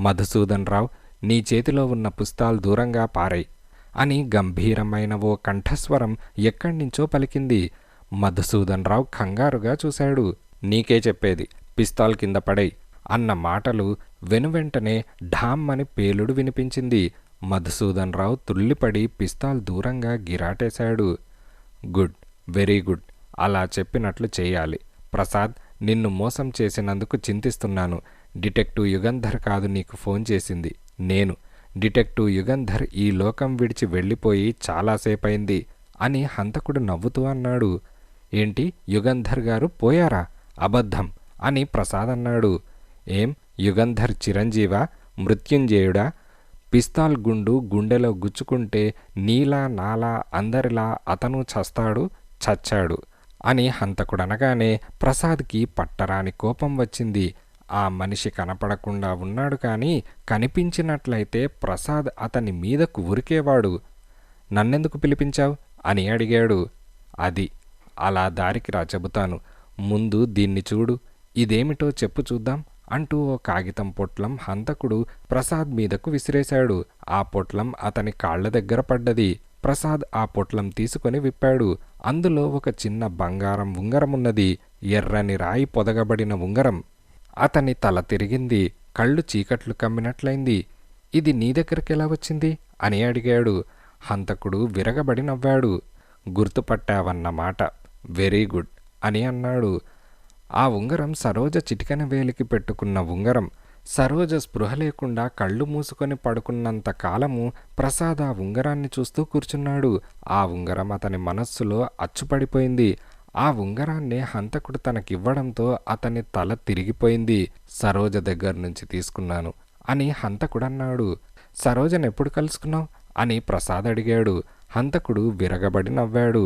మధుసూదన్ రావు, నీ చేతిలో ఉన్న పుస్తకాలు దూరంగా పారాయి అని గంభీరమైన ఓ కంఠస్వరం ఎక్కడ్నించో పలికింది. మధుసూదన్ రావు కంగారుగా చూశాడు. నీకే చెప్పేది, పిస్తాల్ కింద పడేయ్ అన్న మాటలు వెనువెంటనే ఢామ్ అని పేలుడు వినిపించింది. మధుసూదన్ రావు తుల్లిపడి పిస్తాల్ దూరంగా గిరాటేశాడు. గుడ్, వెరీ గుడ్, అలా చెప్పినట్లు చేయాలి. ప్రసాద్, నిన్ను మోసం చేసినందుకు చింతిస్తున్నాను. డిటెక్టివ్ యుగంధర్ కాదు నీకు ఫోన్ చేసింది, నేను. డిటెక్టివ్ యుగంధర్ ఈ లోకం విడిచి వెళ్ళిపోయి చాలాసేపయింది అని హంతకుడు నవ్వుతూ అన్నాడు. ఏంటి, యుగంధర్ గారు పోయారా? అబద్ధం అని ప్రసాద్ అన్నాడు. ఏం, యుగంధర్ చిరంజీవా, మృత్యుంజయుడా? పిస్తాల్ గుండు గుండెలో గుచ్చుకుంటే నీలా నాలా అందరిలా అతను చస్తాడు, చచ్చాడు అని హంతకుడనగానే ప్రసాద్కి పట్టరాని కోపం వచ్చింది. ఆ మనిషి కనపడకుండా ఉన్నాడు, కానీ కనిపించినట్లయితే ప్రసాద్ అతని మీదకు ఉరికేవాడు. నన్నెందుకు పిలిపించావు అని అడిగాడు. అది అలా దారికి రా, చెబుతాను. ముందు దీన్ని చూడు, ఇదేమిటో చెప్పు చూద్దాం అంటూ ఓ కాగితం పొట్లం హంతకుడు ప్రసాద్ మీదకు విసిరేశాడు. ఆ పొట్లం అతని కాళ్ల దగ్గర పడ్డది. ప్రసాద్ ఆ పొట్లం తీసుకొని విప్పాడు. అందులో ఒక చిన్న బంగారం ఉంగరమున్నది. ఎర్రని రాయి పొదగబడిన ఉంగరం. అతని తల తిరిగింది. కళ్ళు చీకట్లు కమ్మినట్లయింది. ఇది నీ దగ్గరకెలా వచ్చింది అని అడిగాడు. హంతకుడు విరగబడి నవ్వాడు. గుర్తుపట్టావన్నమాట, వెరీ గుడ్ అని అన్నాడు. ఆ ఉంగరం సరోజ చిటికెన వేలికి పెట్టుకున్న ఉంగరం. సరోజ స్పృహ లేకుండా కళ్ళు మూసుకొని పడుకున్నంత కాలము ప్రసాద్ ఆ ఉంగరాన్ని చూస్తూ కూర్చున్నాడు. ఆ ఉంగరం అతని మనస్సులో అచ్చుపడిపోయింది. ఆ ఉంగరాన్నే హంతకుడు తనకివ్వడంతో అతని తల తిరిగిపోయింది. సరోజ దగ్గర నుంచి తీసుకున్నాను అని హంతకుడన్నాడు. సరోజనెప్పుడు కలుసుకున్నావు అని ప్రసాద్ అడిగాడు. హంతకుడు విరగబడి నవ్వాడు.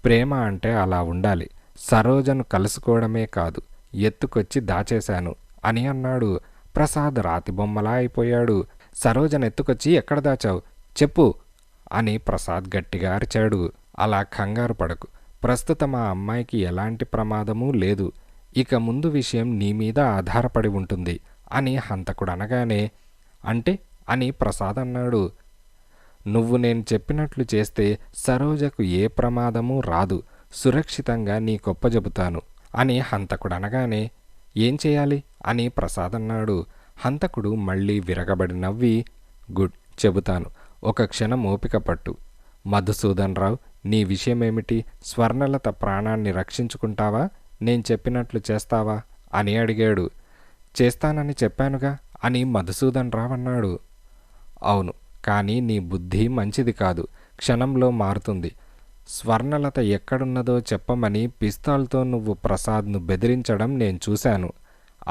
ప్రేమ అంటే అలా ఉండాలి. సరోజను కలుసుకోవడమే కాదు, ఎత్తుకొచ్చి దాచేశాను అని అన్నాడు. ప్రసాద్ రాతిబొమ్మలా అయిపోయాడు. సరోజనెత్తుకొచ్చి ఎక్కడ దాచావు చెప్పు అని ప్రసాద్ గట్టిగా అరిచాడు. అలా కంగారు పడకు, ప్రస్తుతం ఆ అమ్మాయికి ఎలాంటి ప్రమాదమూ లేదు. ఇక ముందు విషయం నీ మీద ఆధారపడి ఉంటుంది అని హంతకుడు అనగానే, అంటే అని ప్రసాద్ అన్నాడు. నువ్వు నేను చెప్పినట్లు చేస్తే సరోజకు ఏ ప్రమాదమూ రాదు, సురక్షితంగా నీ కొప్పజెబుతాను అని హంతకుడు అనగానే, ఏం చేయాలి అని ప్రసాద్ అన్నాడు. హంతకుడు మళ్ళీ విరగబడి నవ్వి, గుడ్, చెబుతాను, ఒక క్షణం ఓపిక పట్టు. మధుసూదన్ రావు, నీ విషయమేమిటి? స్వర్ణలత ప్రాణాన్ని రక్షించుకుంటావా? నేను చెప్పినట్లు చేస్తావా అని అడిగాడు. చేస్తానని చెప్పానుగా అని మధుసూదన్ రావు అన్నాడు. అవును, కానీ నీ బుద్ధి మంచిది కాదు, క్షణంలో మారుతుంది. స్వర్ణలత ఎక్కడున్నదో చెప్పమని పిస్తాల్తో నువ్వు ప్రసాద్ను బెదిరించడం నేను చూశాను.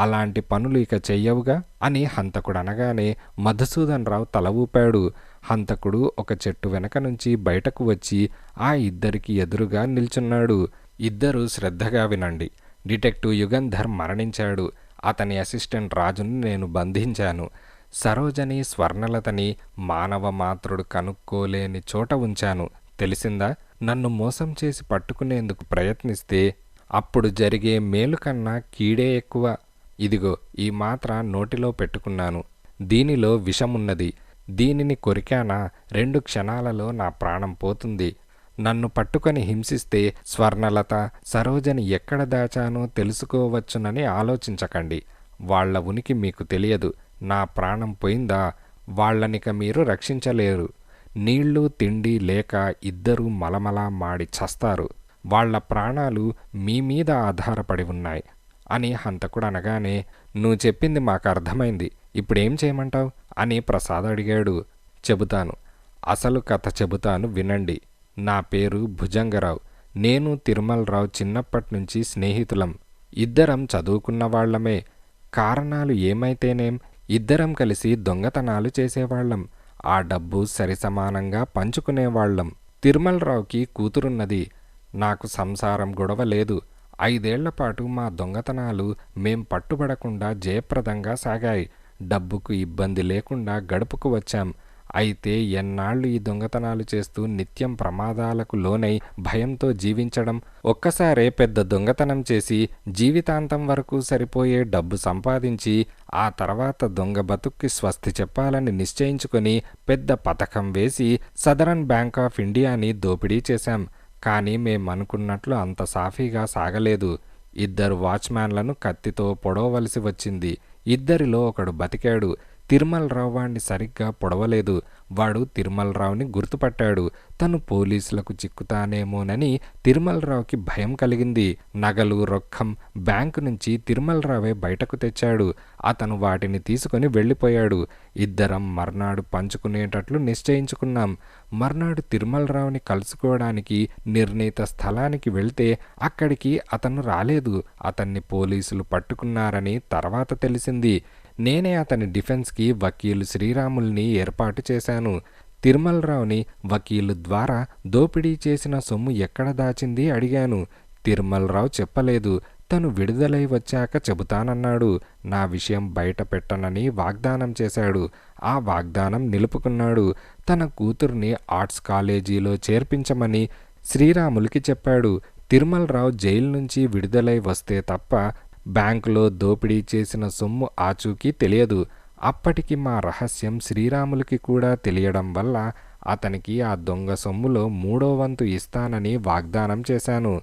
అలాంటి పనులు ఇక చెయ్యవుగా అని హంతకుడు అనగానే మధుసూదన్ రావు తల ఊపాడు. హంతకుడు ఒక చెట్టు వెనక నుంచి బయటకు వచ్చి ఆ ఇద్దరికి ఎదురుగా నిల్చున్నాడు. ఇద్దరూ శ్రద్ధగా వినండి. డిటెక్టివ్ యుగంధర్ మరణించాడు. అతని అసిస్టెంట్ రాజుని నేను బంధించాను. సరోజని, స్వర్ణలతని మానవ మాత్రుడు కనుక్కోలేని చోట ఉంచాను. తెలిసిందా? నన్ను మోసం చేసి పట్టుకునేందుకు ప్రయత్నిస్తే అప్పుడు జరిగే మేలు కన్నా కీడే ఎక్కువ. ఇదిగో ఈ మాత్ర నోటిలో పెట్టుకున్నాను. దీనిలో విషమున్నది. దీనిని కొరికానా 2 క్షణాలలో నా ప్రాణం పోతుంది. నన్ను పట్టుకొని హింసిస్తే స్వర్ణలత, సరోజని ఎక్కడ దాచానో తెలుసుకోవచ్చునని ఆలోచించకండి. వాళ్ల ఉనికి మీకు తెలియదు. నా ప్రాణం పోయిందా వాళ్లనిక మీరు రక్షించలేరు. నీళ్లు తిండి లేక ఇద్దరూ మలమలా మాడి చస్తారు. వాళ్ల ప్రాణాలు మీ మీద ఆధారపడి ఉన్నాయి అని హంతకుడు అనగానే, నువ్వు చెప్పింది మాకు అర్థమైంది, ఇప్పుడేం చేయమంటావు అని ప్రసాద్ అడిగాడు. చెబుతాను, అసలు కథ చెబుతాను వినండి. నా పేరు భుజంగరావు. నేను తిరుమలరావు చిన్నప్పటినుంచి స్నేహితులం. ఇద్దరం చదువుకున్న వాళ్లమే. కారణాలు ఏమైతేనేం ఇద్దరం కలిసి దొంగతనాలు చేసేవాళ్లం. ఆ డబ్బు సరిసమానంగా పంచుకునేవాళ్లం. తిరుమలరావుకి కూతురున్నది. నాకు సంసారం గొడవ లేదు. 5 ఏళ్లపాటు మా దొంగతనాలు మేం పట్టుబడకుండా జయప్రదంగా సాగాయి. డబ్బుకు ఇబ్బంది లేకుండా గడుపుకు వచ్చాం. అయితే ఎన్నాళ్ళు ఈ దొంగతనాలు చేస్తూ నిత్యం ప్రమాదాలకు లోనై భయంతో జీవించడం? ఒక్కసారే పెద్ద దొంగతనం చేసి జీవితాంతం వరకు సరిపోయే డబ్బు సంపాదించి ఆ తర్వాత దొంగ బతుక్కి స్వస్తి చెప్పాలని నిశ్చయించుకొని పెద్ద పథకం వేసి సదరన్ బ్యాంక్ ఆఫ్ ఇండియాని దోపిడీ చేశాం. కానీ మేమనుకున్నట్లు అంత సాఫీగా సాగలేదు. 2 వాచ్మ్యాన్లను కత్తితో పొడవవలసి వచ్చింది. ఇద్దరిలో ఒకడు బతికాడు. తిరుమలరావు వాణ్ణి సరిగ్గా పొడవలేదు. వాడు తిరుమలరావుని గుర్తుపట్టాడు. తను పోలీసులకు చిక్కుతానేమోనని తిరుమలరావుకి భయం కలిగింది. నగలు, రొక్కం బ్యాంకు నుంచి తిరుమలరావే బయటకు తెచ్చాడు. అతను వాటిని తీసుకొని వెళ్ళిపోయాడు. ఇద్దరం మర్నాడు పంచుకునేటట్లు నిశ్చయించుకున్నాం. మర్నాడు తిరుమలరావుని కలుసుకోవడానికి నిర్ణీత స్థలానికి వెళ్తే అక్కడికి అతను రాలేదు. అతన్ని పోలీసులు పట్టుకున్నారని తర్వాత తెలిసింది. నేనే అతని డిఫెన్స్కి వకీలు శ్రీరాముల్ని ఏర్పాటు చేశాను. తిరుమలరావుని వకీలు ద్వారా దోపిడీ చేసిన సొమ్ము ఎక్కడ దాచింది అడిగాను. తిరుమలరావు చెప్పలేదు. తను విడుదలై వచ్చాక చెబుతానన్నాడు. నా విషయం బయట పెట్టనని వాగ్దానం చేశాడు. ఆ వాగ్దానం నిలుపుకున్నాడు. తన కూతుర్ని ఆర్ట్స్ కాలేజీలో చేర్పించమని శ్రీరాములకి చెప్పాడు. తిరుమలరావు జైలు నుంచి విడుదలై వస్తే తప్ప బ్యాంకులో దోపిడీ చేసిన సొమ్ము ఆచూకీ తెలియదు. అప్పటికి మా రహస్యం శ్రీరాములకి కూడా తెలియడం వల్ల అతనికి ఆ దొంగ సొమ్ములో 3వ వంతు ఇస్తానని వాగ్దానం చేశాను.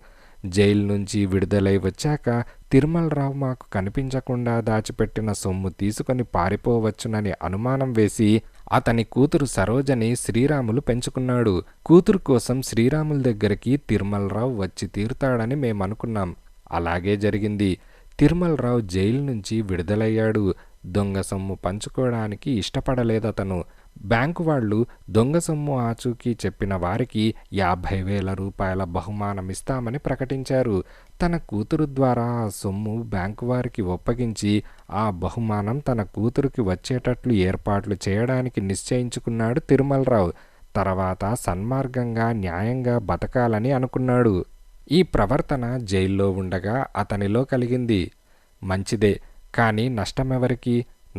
జైలు నుంచి విడుదలై వచ్చాక తిరుమలరావు మాకు కనిపించకుండా దాచిపెట్టిన సొమ్ము తీసుకొని పారిపోవచ్చునని అనుమానం వేసి అతని కూతురు సరోజని శ్రీరాములు పెంచుకున్నాడు. కూతురు కోసం శ్రీరాముల దగ్గరికి తిరుమలరావు వచ్చి తీరుతాడని మేమనుకున్నాం. అలాగే జరిగింది. తిరుమలరావు జైలు నుంచి విడుదలయ్యాడు. దొంగ సొమ్ము పంచుకోవడానికి ఇష్టపడలేదతను. బ్యాంకు వాళ్ళు దొంగ సొమ్ము ఆచూకీ చెప్పిన వారికి 50,000 రూపాయల బహుమానమిస్తామని ప్రకటించారు. తన కూతురు ద్వారా ఆ సొమ్ము బ్యాంకు వారికి ఒప్పగించి ఆ బహుమానం తన కూతురికి వచ్చేటట్లు ఏర్పాట్లు చేయడానికి నిశ్చయించుకున్నాడు తిరుమలరావు. తర్వాత సన్మార్గంగా న్యాయంగా బతకాలని అనుకున్నాడు. ఈ ప్రవర్తన జైల్లో ఉండగా అతనిలో కలిగింది. మంచిదే, కానీ నష్టమెవరికి?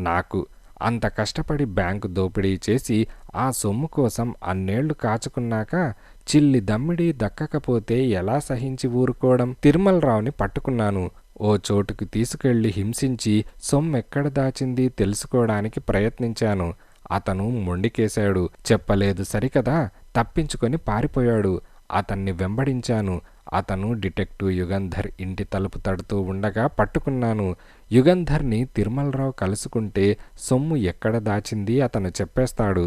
నాకు. అంత కష్టపడి బ్యాంకు దోపిడీ చేసి ఆ సొమ్ము కోసం అన్నేళ్లు కాచుకున్నాక చిల్లి దమ్మిడి దక్కకపోతే ఎలా సహించి ఊరుకోవడం? తిరుమలరావుని పట్టుకున్నాను. ఓ చోటుకు తీసుకెళ్లి హింసించి సొమ్మెక్కడ దాచింది తెలుసుకోవడానికి ప్రయత్నించాను. అతను మొండికేశాడు. చెప్పలేదు సరికదా, తప్పించుకొని పారిపోయాడు. అతన్ని వెంబడించాను. అతను డిటెక్టివ్ యుగంధర్ ఇంటి తలుపు తడుతూ ఉండగా పట్టుకున్నాను. యుగంధర్ని తిరుమలరావు కలుసుకుంటే సొమ్ము ఎక్కడ దాచింది అతను చెప్పేస్తాడు.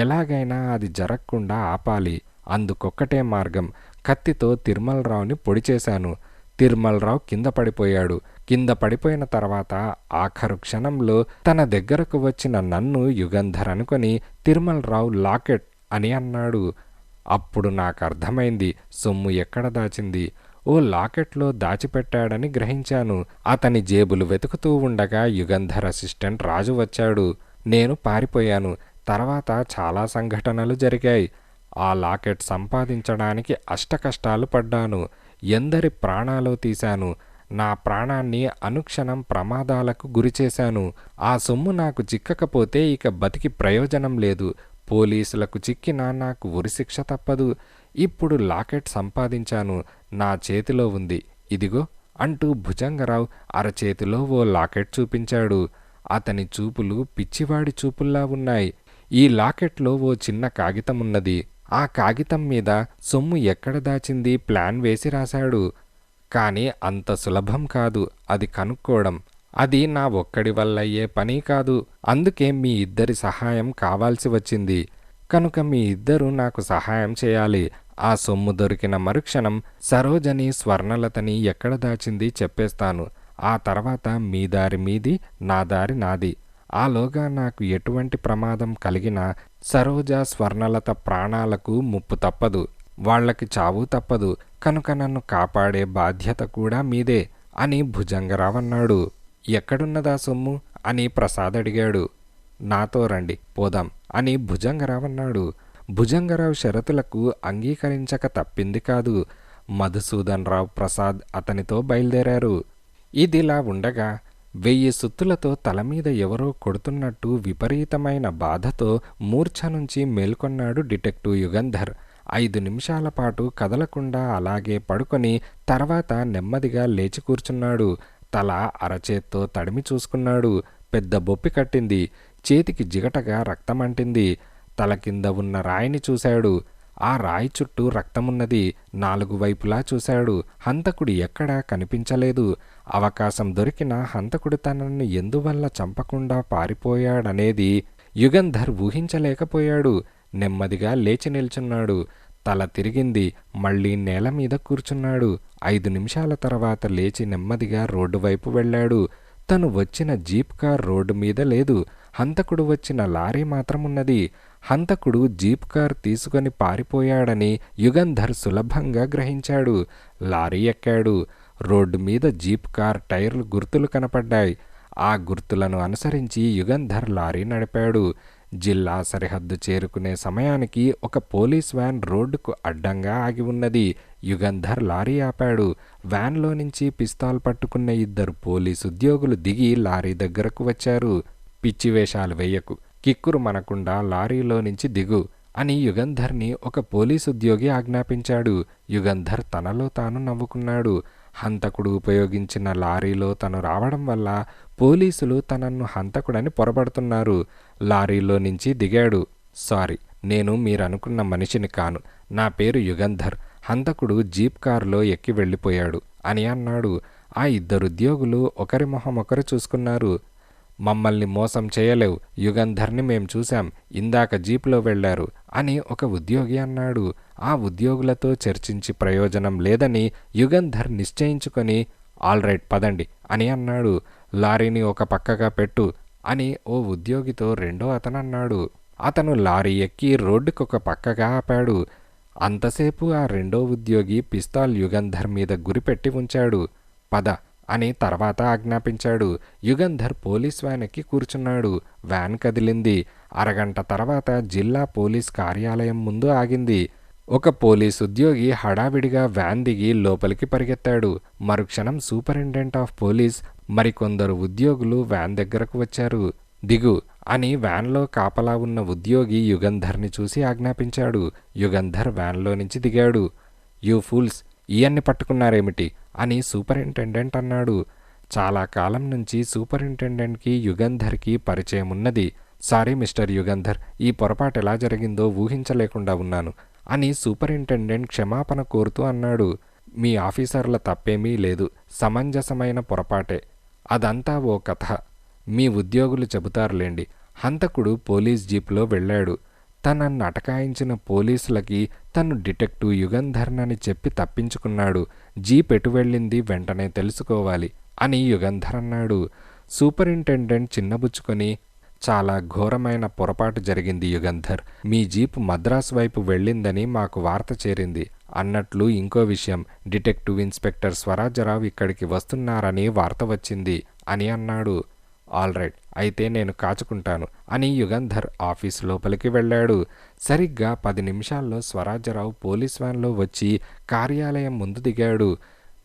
ఎలాగైనా అది జరగకుండా ఆపాలి. అందుకొక్కటే మార్గం. కత్తితో తిరుమలరావుని పొడి చేశాను. తిరుమలరావు కింద పడిపోయాడు. కింద పడిపోయిన తర్వాత ఆఖరు క్షణంలో తన దగ్గరకు వచ్చిన నన్ను యుగంధర్ అనుకొని తిరుమలరావు లాకెట్ అని అన్నాడు. అప్పుడు నాకు అర్థమైంది సొమ్ము ఎక్కడ దాచింది. ఓ లాకెట్లో దాచిపెట్టాడని గ్రహించాను. అతని జేబులు వెతుకుతూ ఉండగా యుగంధర్ అసిస్టెంట్ రాజు వచ్చాడు. నేను పారిపోయాను. తర్వాత చాలా సంఘటనలు జరిగాయి. ఆ లాకెట్ సంపాదించడానికి అష్టకష్టాలు పడ్డాను. ఎందరి ప్రాణాలు తీశాను. నా ప్రాణాన్ని అనుక్షణం ప్రమాదాలకు గురిచేశాను. ఆ సొమ్ము నాకు చిక్కకపోతే ఇక బతికి ప్రయోజనం లేదు. పోలీసులకు చిక్కినా నాకు ఉరిశిక్ష తప్పదు. ఇప్పుడు లాకెట్ సంపాదించాను, నా చేతిలో ఉంది, ఇదిగో అంటూ భుజంగరావు అరచేతిలో ఓ లాకెట్ చూపించాడు. అతని చూపులు పిచ్చివాడి చూపుల్లా ఉన్నాయి. ఈ లాకెట్లో ఓ చిన్న కాగితమున్నది. ఆ కాగితం మీద సొమ్ము ఎక్కడ దాచింది ప్లాన్ వేసి రాశాడు. కాని అంత సులభం కాదు అది కనుక్కోవడం. అది నా ఒక్కడి వల్లయ్యే పని కాదు. అందుకే మీ ఇద్దరి సహాయం కావాల్సి వచ్చింది. కనుక మీ ఇద్దరూ నాకు సహాయం చేయాలి. ఆ సొమ్ము దొరికిన మరుక్షణం సరోజని స్వర్ణలతని ఎక్కడ దాచింది చెప్పేస్తాను. ఆ తర్వాత మీ దారి మీది, నా దారి నాది. ఆలోగా నాకు ఎటువంటి ప్రమాదం కలిగినా సరోజ స్వర్ణలత ప్రాణాలకు ముప్పు తప్పదు, వాళ్లకి చావు తప్పదు. కనుక నన్ను కాపాడే బాధ్యత కూడా మీదే అని భుజంగరావు అన్నాడు. ఎక్కడున్నదా సొమ్ము అని ప్రసాద్ అడిగాడు. నాతో రండి, పోదాం అని భుజంగరావు అన్నాడు. భుజంగరావు షరతులకు అంగీకరించక తప్పింది కాదు. మధుసూదన్ రావు, ప్రసాద్ అతనితో బయలుదేరారు. ఇదిలా ఉండగా 1000 సుత్తులతో తలమీద ఎవరో కొడుతున్నట్టు విపరీతమైన బాధతో మూర్ఛ నుంచి మేల్కొన్నాడు డిటెక్టివ్ యుగంధర్. 5 నిమిషాల పాటు కదలకుండా అలాగే పడుకొని తర్వాత నెమ్మదిగా లేచి కూర్చున్నాడు. తల అరచేత్తో తడిమి చూసుకున్నాడు. పెద్ద బొప్పి కట్టింది. చేతికి జిగటగా రక్తమంటింది. తల కింద ఉన్న రాయిని చూశాడు. ఆ రాయి చుట్టూ రక్తమున్నది. 4 వైపులా చూశాడు. హంతకుడు ఎక్కడా కనిపించలేదు. అవకాశం దొరికినా హంతకుడు తనను ఎందువల్ల చంపకుండా పారిపోయాడనేది యుగంధర్ ఊహించలేకపోయాడు. నెమ్మదిగా లేచి నిల్చున్నాడు. తల తిరిగింది. మళ్ళీ నేల మీద కూర్చున్నాడు. 5 నిమిషాల తర్వాత లేచి నెమ్మదిగా రోడ్డు వైపు వెళ్ళాడు. తను వచ్చిన జీప్ కార్ రోడ్డు మీద లేదు. హంతకుడు వచ్చిన లారీ మాత్రమున్నది. హంతకుడు జీప్ కార్ తీసుకొని పారిపోయాడని యుగంధర్ సులభంగా గ్రహించాడు. లారీ ఎక్కాడు. రోడ్డు మీద జీప్ కార్ టైర్లు గుర్తులు కనపడ్డాయి. ఆ గుర్తులను అనుసరించి యుగంధర్ లారీ నడిపాడు. జిల్లా సరిహద్దు చేరుకునే సమయానికి ఒక పోలీస్ వ్యాన్ రోడ్డుకు అడ్డంగా ఆగి ఉన్నది. యుగంధర్ లారీ ఆపాడు. వ్యాన్లో నుంచి పిస్తాల్ పట్టుకున్న 2 పోలీసు ఉద్యోగులు దిగి లారీ దగ్గరకు వచ్చారు. పిచ్చి వేషాలు వెయ్యకు, కిక్కురు మనకుండా లారీలో నుంచి దిగు అని యుగంధర్ని ఒక పోలీసు ఉద్యోగి ఆజ్ఞాపించాడు. యుగంధర్ తనలో తాను నవ్వుకున్నాడు. హంతకుడు ఉపయోగించిన లారీలో తను రావడం వల్ల పోలీసులు తనను హంతకుడని పొరబడుతున్నారు. లారీలో నుంచి దిగాడు. సారీ, నేను మీరనుకున్న మనిషిని కాను. నా పేరు యుగంధర్. హంతకుడు జీప్ కారులో ఎక్కి వెళ్ళిపోయాడు అని అన్నాడు. ఆ 2 ఉద్యోగులు ఒకరి మొహం ఒకరు చూసుకున్నారు. మమ్మల్ని మోసం చేయలేవు, యుగంధర్ని మేం చూశాం, ఇందాక జీపులో వెళ్లారు అని ఒక ఉద్యోగి అన్నాడు. ఆ ఉద్యోగులతో చర్చించి ప్రయోజనం లేదని యుగంధర్ నిశ్చయించుకొని ఆల్రైట్ పదండి అని అన్నాడు. లారీని ఒక పక్కగా పెట్టు అని ఓ ఉద్యోగితో రెండో అతను అన్నాడు. అతను లారీ ఎక్కి రోడ్డుకొక పక్కగా ఆపాడు. అంతసేపు ఆ రెండో ఉద్యోగి పిస్తాల్ యుగంధర్ మీద గురిపెట్టి ఉంచాడు. పద అని తర్వాత ఆజ్ఞాపించాడు. యుగంధర్ పోలీస్ వ్యాన్ ఎక్కి కూర్చున్నాడు. వ్యాన్ కదిలింది. అరగంట తర్వాత జిల్లా పోలీస్ కార్యాలయం ముందు ఆగింది. ఒక పోలీస్ ఉద్యోగి హడావిడిగా వ్యాన్ దిగి లోపలికి పరిగెత్తాడు. మరుక్షణం సూపరింటెండెంట్ ఆఫ్ పోలీస్ మరికొందరు ఉద్యోగులు వ్యాన్ దగ్గరకు వచ్చారు. దిగు అని వ్యాన్లో కాపలా ఉన్న ఉద్యోగి యుగంధర్ని చూసి ఆజ్ఞాపించాడు. యుగంధర్ వ్యాన్లో నుంచి దిగాడు. యూ ఫూల్స్, ఇయన్ని పట్టుకున్నారేమిటి అని సూపరింటెండెంట్ అన్నాడు. చాలా కాలం నుంచి సూపరింటెండెంట్కి యుగంధర్కి పరిచయం ఉన్నది. సారీ మిస్టర్ యుగంధర్, ఈ పొరపాటు ఎలా జరిగిందో ఊహించలేకుండా ఉన్నాను అని సూపరింటెండెంట్ క్షమాపణ కోరుతూ అన్నాడు. మీ ఆఫీసర్ల తప్పేమీ లేదు, సమంజసమైన పొరపాటే. అదంతా ఓ కథ, మీ ఉద్యోగులు చెబుతారులేండి. హంతకుడు పోలీస్ జీప్లో వెళ్ళాడు. తనను అటకాయించిన పోలీసులకి తను డిటెక్టివ్ యుగంధర్నని చెప్పి తప్పించుకున్నాడు. జీప్ ఎటు వెళ్ళింది వెంటనే తెలుసుకోవాలి అని యుగంధర్ అన్నాడు. సూపరింటెండెంట్ చిన్నబుచ్చుకొని, చాలా ఘోరమైన పొరపాటు జరిగింది యుగంధర్. మీ జీప్ మద్రాసు వైపు వెళ్ళిందని మాకు వార్త చేరింది. అన్నట్లు ఇంకో విషయం, డిటెక్టివ్ ఇన్స్పెక్టర్ స్వరాజ్యరావు ఇక్కడికి వస్తున్నారని వార్త వచ్చింది అని అన్నాడు. ఆల్రైట్, అయితే నేను కాచుకుంటాను అని యుగంధర్ ఆఫీస్ లోపలికి వెళ్ళాడు. సరిగ్గా 10 నిమిషాల్లో స్వరాజ్యరావు పోలీస్ వ్యాన్లో వచ్చి కార్యాలయం ముందు దిగాడు.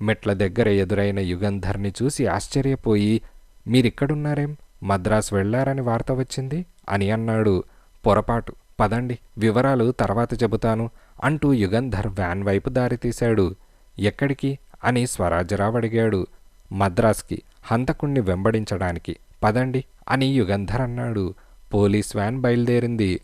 మెట్ల దగ్గర ఎదురైన యుగంధర్ని చూసి ఆశ్చర్యపోయి, మీరిక్కడున్నారేం, మద్రాసు వెళ్లారని వార్త వచ్చింది అని అన్నాడు. పొరపాటు, పదండి, వివరాలు తర్వాత చెబుతాను అంటూ యుగంధర్ వ్యాన్ వైపు దారితీశాడు. ఎక్కడికి అని స్వరాజ్యరావు అడిగాడు. మద్రాస్కి, హంతకుణ్ణి వెంబడించడానికి. పదండి అని యుగంధర్ అన్నాడు. పోలీస్ వ్యాన్ బయలుదేరింది.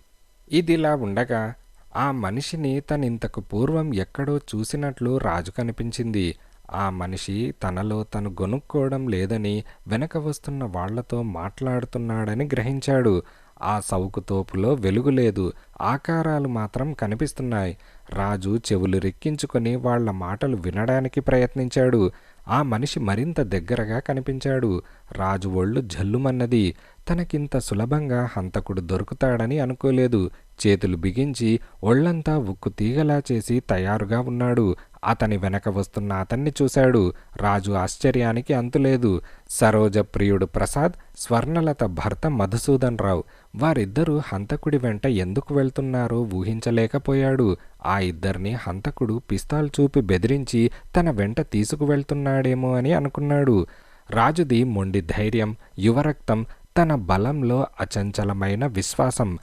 ఇదిలా ఉండగా ఆ మనిషిని తనింతకు పూర్వం ఎక్కడో చూసినట్లు రాజు కనిపించింది. ఆ మనిషి తనలో తను గొనుక్కోవడం లేదని వెనక వస్తున్న వాళ్లతో మాట్లాడుతున్నాడని గ్రహించాడు. ఆ సౌకుతోపులో వెలుగు లేదు, ఆకారాలు మాత్రం కనిపిస్తున్నాయి. రాజు చెవులు రెక్కించుకొని వాళ్ల మాటలు వినడానికి ప్రయత్నించాడు. ఆ మనిషి మరింత దగ్గరగా కనిపించాడు. రాజు ఒళ్ళు జల్లుమన్నది. తనకింత సులభంగా హంతకుడు దొరుకుతాడని అనుకోలేదు. చేతులు బిగించి ఒళ్లంతా ఉక్కు తీగలా చేసి తయారుగా ఉన్నాడు. అతని వెనక వస్తున్న అతన్ని చూశాడు. రాజు ఆశ్చర్యానికి అంతులేదు. సరోజ ప్రియుడు ప్రసాద్, స్వర్ణలత భర్త మధుసూదన్ రావు. వారిద్దరూ హంతకుడి వెంట ఎందుకు వెళ్తున్నారో ఊహించలేకపోయాడు. ఆ ఇద్దరిని హంతకుడు పిస్తాల్ చూపి బెదిరించి తన వెంట తీసుకువెళ్తున్నాడేమో అని అనుకున్నాడు. రాజుది మొండి ధైర్యం, యువరక్తం, తన బలంలో అచంచలమైన విశ్వాసం.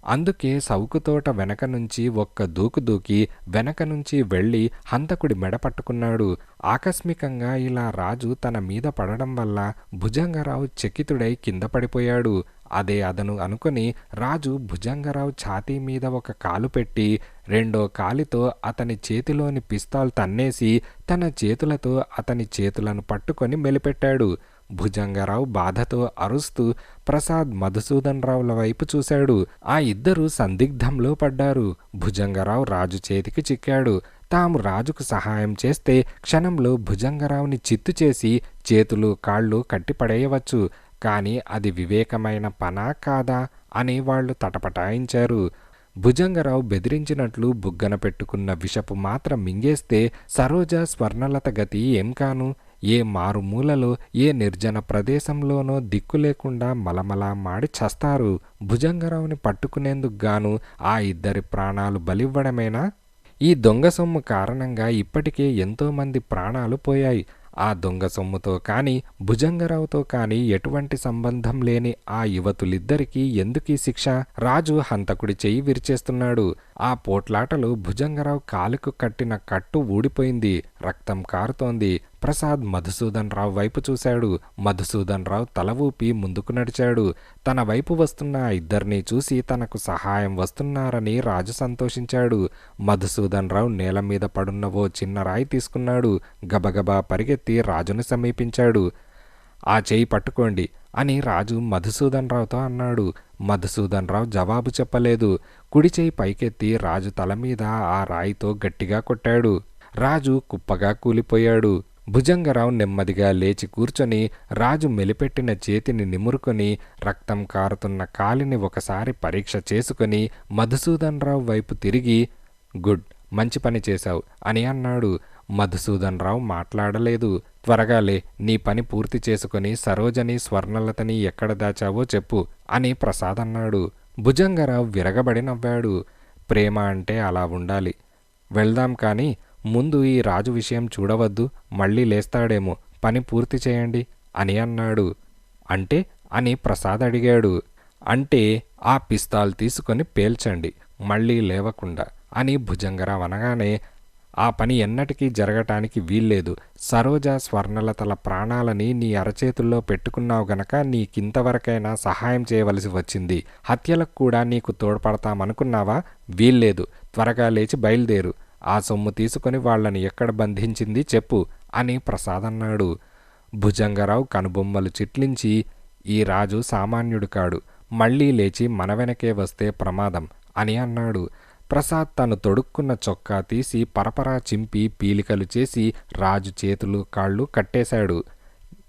అందుకే సౌకుతోట వెనక నుంచి ఒక్క దూకు దూకి వెనక నుంచి వెళ్ళి హంతకుడి మెడ పట్టుకున్నాడు. ఆకస్మికంగా ఇలా రాజు తన మీద పడడం వల్ల భుజంగరావు చకితుడై కింద పడిపోయాడు. అదే అదను అనుకుని రాజు భుజంగరావు ఛాతీ మీద ఒక కాలు పెట్టి రెండో కాలితో అతని చేతిలోని పిస్తాల్ తన్నేసి తన చేతులతో అతని చేతులను పట్టుకొని మెలిపెట్టాడు. భుజంగరావు బాధతో అరుస్తూ ప్రసాద్, మధుసూదన్ రావుల వైపు చూశాడు. ఆ ఇద్దరూ సందిగ్ధంలో పడ్డారు. భుజంగరావు రాజు చేతికి చిక్కాడు. తాము రాజుకు సహాయం చేస్తే క్షణంలో భుజంగరావుని చిత్తు చేసి చేతులు కాళ్ళు కట్టిపడేయవచ్చు. కానీ అది వివేకమైన పనా కాదా అని వాళ్లు తటపటాయించారు. భుజంగరావు బెదిరించినట్లు బుగ్గన పెట్టుకున్న విషపు మాత్ర మింగేస్తే సరోజ, స్వర్ణలత గతి ఏం కాను? ఏ మారుమూలలో, ఏ నిర్జన ప్రదేశంలోనో దిక్కు లేకుండా మలమలా మాడి చస్తారు. భుజంగరావుని పట్టుకునేందుకు గాను ఆ ఇద్దరి ప్రాణాలు బలివ్వడమేనా? ఈ దొంగ సొమ్ము కారణంగా ఇప్పటికే ఎంతోమంది ప్రాణాలు పోయాయి. ఆ దొంగ సొమ్ముతో కానీ భుజంగరావుతో కానీ ఎటువంటి సంబంధం లేని ఆ యువతులిద్దరికీ ఎందుకీ శిక్ష? రాజు హంతకుడి చెయ్యి విరిచేస్తున్నాడు. ఆ పోట్లాటలో భుజంగరావు కాలుకు కట్టిన కట్టు ఊడిపోయింది. రక్తం కారుతోంది. ప్రసాద్ మధుసూదన్ రావు వైపు చూశాడు. మధుసూదన్ రావు తల ఊపి ముందుకు నడిచాడు. తన వైపు వస్తున్న ఆ ఇద్దరినీ చూసి తనకు సహాయం వస్తున్నారని రాజు సంతోషించాడు. మధుసూదన్ రావు నేల మీద పడున్న ఓ చిన్న రాయి తీసుకున్నాడు. గబగబా పరిగెత్తి రాజును సమీపించాడు. ఆ చేయి పట్టుకోండి అని రాజు మధుసూదన్ రావుతో అన్నాడు. మధుసూదన్ రావు జవాబు చెప్పలేదు. కుడి చేయి పైకెత్తి రాజు తల మీద ఆ రాయితో గట్టిగా కొట్టాడు. రాజు కుప్పగా కూలిపోయాడు. భుజంగరావు నెమ్మదిగా లేచి కూర్చొని రాజు మెలిపెట్టిన చేతిని నిమురుకొని రక్తం కారుతున్న కాలిని ఒకసారి పరీక్ష చేసుకొని మధుసూదన్ రావు వైపు తిరిగి గుడ్, మంచి పని చేశావు అని అన్నాడు. మధుసూదన్ రావు మాట్లాడలేదు. త్వరగా లే, నీ పని పూర్తి చేసుకుని సరోజని, స్వర్ణలతని ఎక్కడ దాచావో చెప్పు అని ప్రసాద్ అన్నాడు. భుజంగరావు విరగబడి నవ్వాడు. ప్రేమ అంటే అలా ఉండాలి. వెళ్దాం కానీ ముందు ఈ రాజు విషయం చూడవద్దు, మళ్ళీ లేస్తాడేమో. పని పూర్తి చేయండి అని అన్నాడు. అంటే అని ప్రసాద్ అడిగాడు. అంటే ఆ పిస్తాల్ తీసుకొని పేల్చండి, మళ్ళీ లేవకుండా అని భుజంగరావు అనగానే ఆ పని ఎన్నటికీ జరగటానికి వీల్లేదు. సరోజ, స్వర్ణలతల ప్రాణాలని నీ అరచేతుల్లో పెట్టుకున్నావు గనక నీకింతవరకైనా సహాయం చేయవలసి వచ్చింది. హత్యలకు కూడా నీకు తోడ్పడతామనుకున్నావా? వీల్లేదు. త్వరగా లేచి బయలుదేరు. ఆ సొమ్ము తీసుకుని వాళ్లని ఎక్కడ బంధించింది చెప్పు అని ప్రసాద్ అన్నాడు. భుజంగరావు కనుబొమ్మలు చిట్లించి ఈ రాజు సామాన్యుడు కాడు, మళ్లీ లేచి మన వెనకే వస్తే ప్రమాదం అని అన్నాడు. ప్రసాద్ తను తొడుక్కున్న చొక్కా తీసి పరపరా చింపి పీలికలు చేసి రాజు చేతులు కాళ్ళు కట్టేశాడు.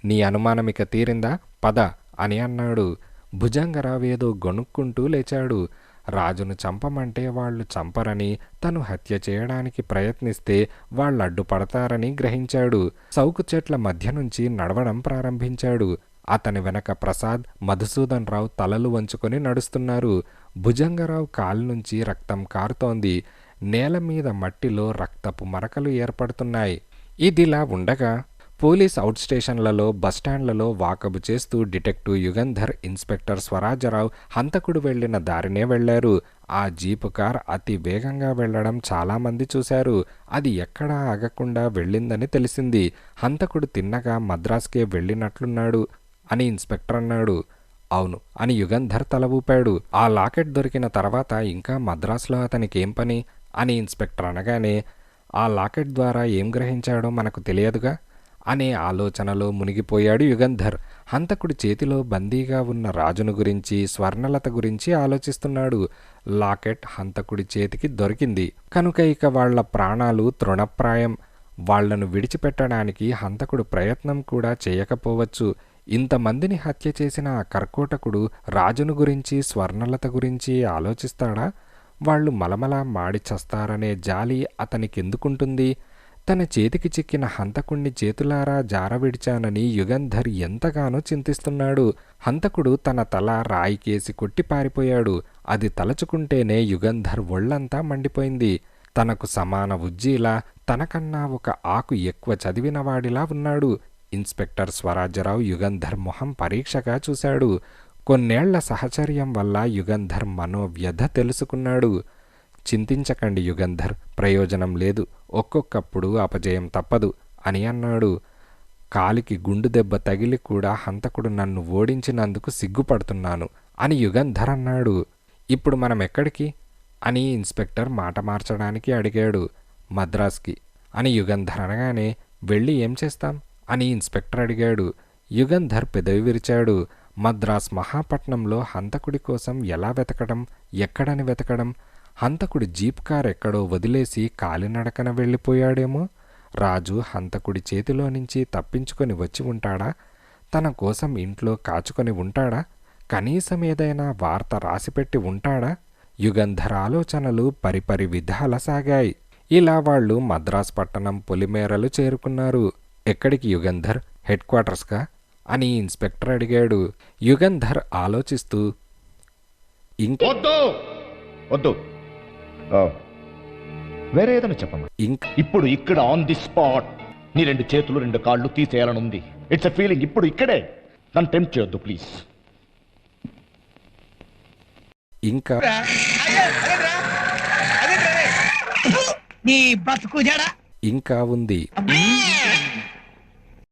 నీ అనుమానమిక తీరిందా? పద అని అన్నాడు. భుజంగరావేదో గొనుక్కుంటూ లేచాడు. రాజును చంపమంటే వాళ్లు చంపరని, తను హత్య చేయడానికి ప్రయత్నిస్తే వాళ్ళు అడ్డుపడతారని గ్రహించాడు. సౌకు చెట్ల మధ్య నుంచి నడవడం ప్రారంభించాడు. అతని వెనక ప్రసాద్, మధుసూదన్ రావు తలలు వంచుకొని నడుస్తున్నారు. భుజంగరావు కాలు నుంచి రక్తం కారుతోంది. నేల మీద మట్టిలో రక్తపు మరకలు ఏర్పడుతున్నాయి. ఇదిలా ఉండగా పోలీస్ అవుట్ స్టేషన్లలో, బస్టాండ్లలో వాకబు చేస్తూ డిటెక్టివ్ యుగంధర్, ఇన్స్పెక్టర్ స్వరాజరావు హంతకుడు వెళ్లిన దారినే వెళ్లారు. ఆ జీపు కార్ అతి వేగంగా వెళ్లడం చాలామంది చూశారు. అది ఎక్కడా ఆగకుండా వెళ్ళిందని తెలిసింది. హంతకుడు తిన్నగా మద్రాస్కే వెళ్ళినట్లున్నాడు అని ఇన్స్పెక్టర్ అన్నాడు. అవును అని యుగంధర్ తల ఊపాడు. ఆ లాకెట్ దొరికిన తర్వాత ఇంకా మద్రాసులో అతనికేం పని అని ఇన్స్పెక్టర్ అనగానే, ఆ లాకెట్ ద్వారా ఏం గ్రహించాడో మనకు తెలియదుగా అనే ఆలోచనలో మునిగిపోయాడు యుగంధర్. హంతకుడి చేతిలో బందీగా ఉన్న రాజును గురించి, స్వర్ణలత గురించి ఆలోచిస్తున్నాడు. లాకెట్ హంతకుడి చేతికి దొరికింది కనుక ఇక వాళ్ల ప్రాణాలు తృణప్రాయం. వాళ్లను విడిచిపెట్టడానికి హంతకుడు ప్రయత్నం కూడా చేయకపోవచ్చు. ఇంతమందిని హత్య చేసిన ఆ కర్కోటకుడు రాజును గురించి, స్వర్ణలత గురించి ఆలోచిస్తాడా? వాళ్ళు మలమలా మాడి చస్తారనే జాలి అతనికెందుకుంటుంది? తన చేతికి చిక్కిన హంతకుణ్ణి చేతులారా జారవిడిచానని యుగంధర్ ఎంతగానో చింతిస్తున్నాడు. హంతకుడు తన తల రాయికేసి కొట్టి పారిపోయాడు. అది తలచుకుంటేనే యుగంధర్ ఒళ్లంతా మండిపోయింది. తనకు సమాన ఉజ్జీలా, తనకన్నా ఒక ఆకు ఎక్కువ చదివినవాడిలా ఉన్నాడు. ఇన్స్పెక్టర్ స్వరాజ్యరావు యుగంధర్ మొహం పరీక్షగా చూశాడు. కొన్నేళ్ల సహచర్యం వల్ల యుగంధర్ మనోవ్యధ తెలుసుకున్నాడు. చింతించకండి యుగంధర్, ప్రయోజనం లేదు. ఒక్కొక్కప్పుడు అపజయం తప్పదు అని అన్నాడు. కాలికి గుండు దెబ్బ తగిలి కూడా హంతకుడు నన్ను ఓడించినందుకు సిగ్గుపడుతున్నాను అని యుగంధర్ అన్నాడు. ఇప్పుడు మనం ఎక్కడికి అని ఇన్స్పెక్టర్ మాట మార్చడానికి అడిగాడు. మద్రాస్కి అని యుగంధర్ అనగానే, వెళ్ళి ఏం చేస్తాం అని ఇన్స్పెక్టర్ అడిగాడు. యుగంధర్ పెదవి విరిచాడు. మద్రాస్ మహాపట్నంలో హంతకుడి కోసం ఎలా వెతకడం, ఎక్కడని వెతకడం? హంతకుడి జీప్ కార్ ఎక్కడో వదిలేసి కాలినడకన వెళ్ళిపోయాడేమో. రాజు హంతకుడి చేతిలో నుంచి తప్పించుకొని వచ్చి ఉంటాడా? తన కోసం ఇంట్లో కాచుకొని ఉంటాడా? కనీసం ఏదైనా వార్త రాసిపెట్టి ఉంటాడా? యుగంధర్ ఆలోచనలు పరిపరి విధాల సాగాయి. ఇలా వాళ్ళు మద్రాస్ పట్టణం పొలిమేరలు చేరుకున్నారు. ఎక్కడికి యుగంధర్? హెడ్ క్వార్టర్స్కా అని ఇన్స్పెక్టర్ అడిగాడు. యుగంధర్ ఆలోచిస్తూ, వద్దు, వేరే ఏదైనా చెప్పమ్మా. ఇప్పుడు ఇక్కడ ఆన్ ది స్పాట్ నీ 2 చేతులు 2 కాళ్ళు తీసేయాలనుంది. It's a feeling. ఇప్పుడు ఇక్కడే. నన్ను టెంప్ట్ చేయొద్దు ప్లీజ్. ఇంకా ఇంకా ఉంది.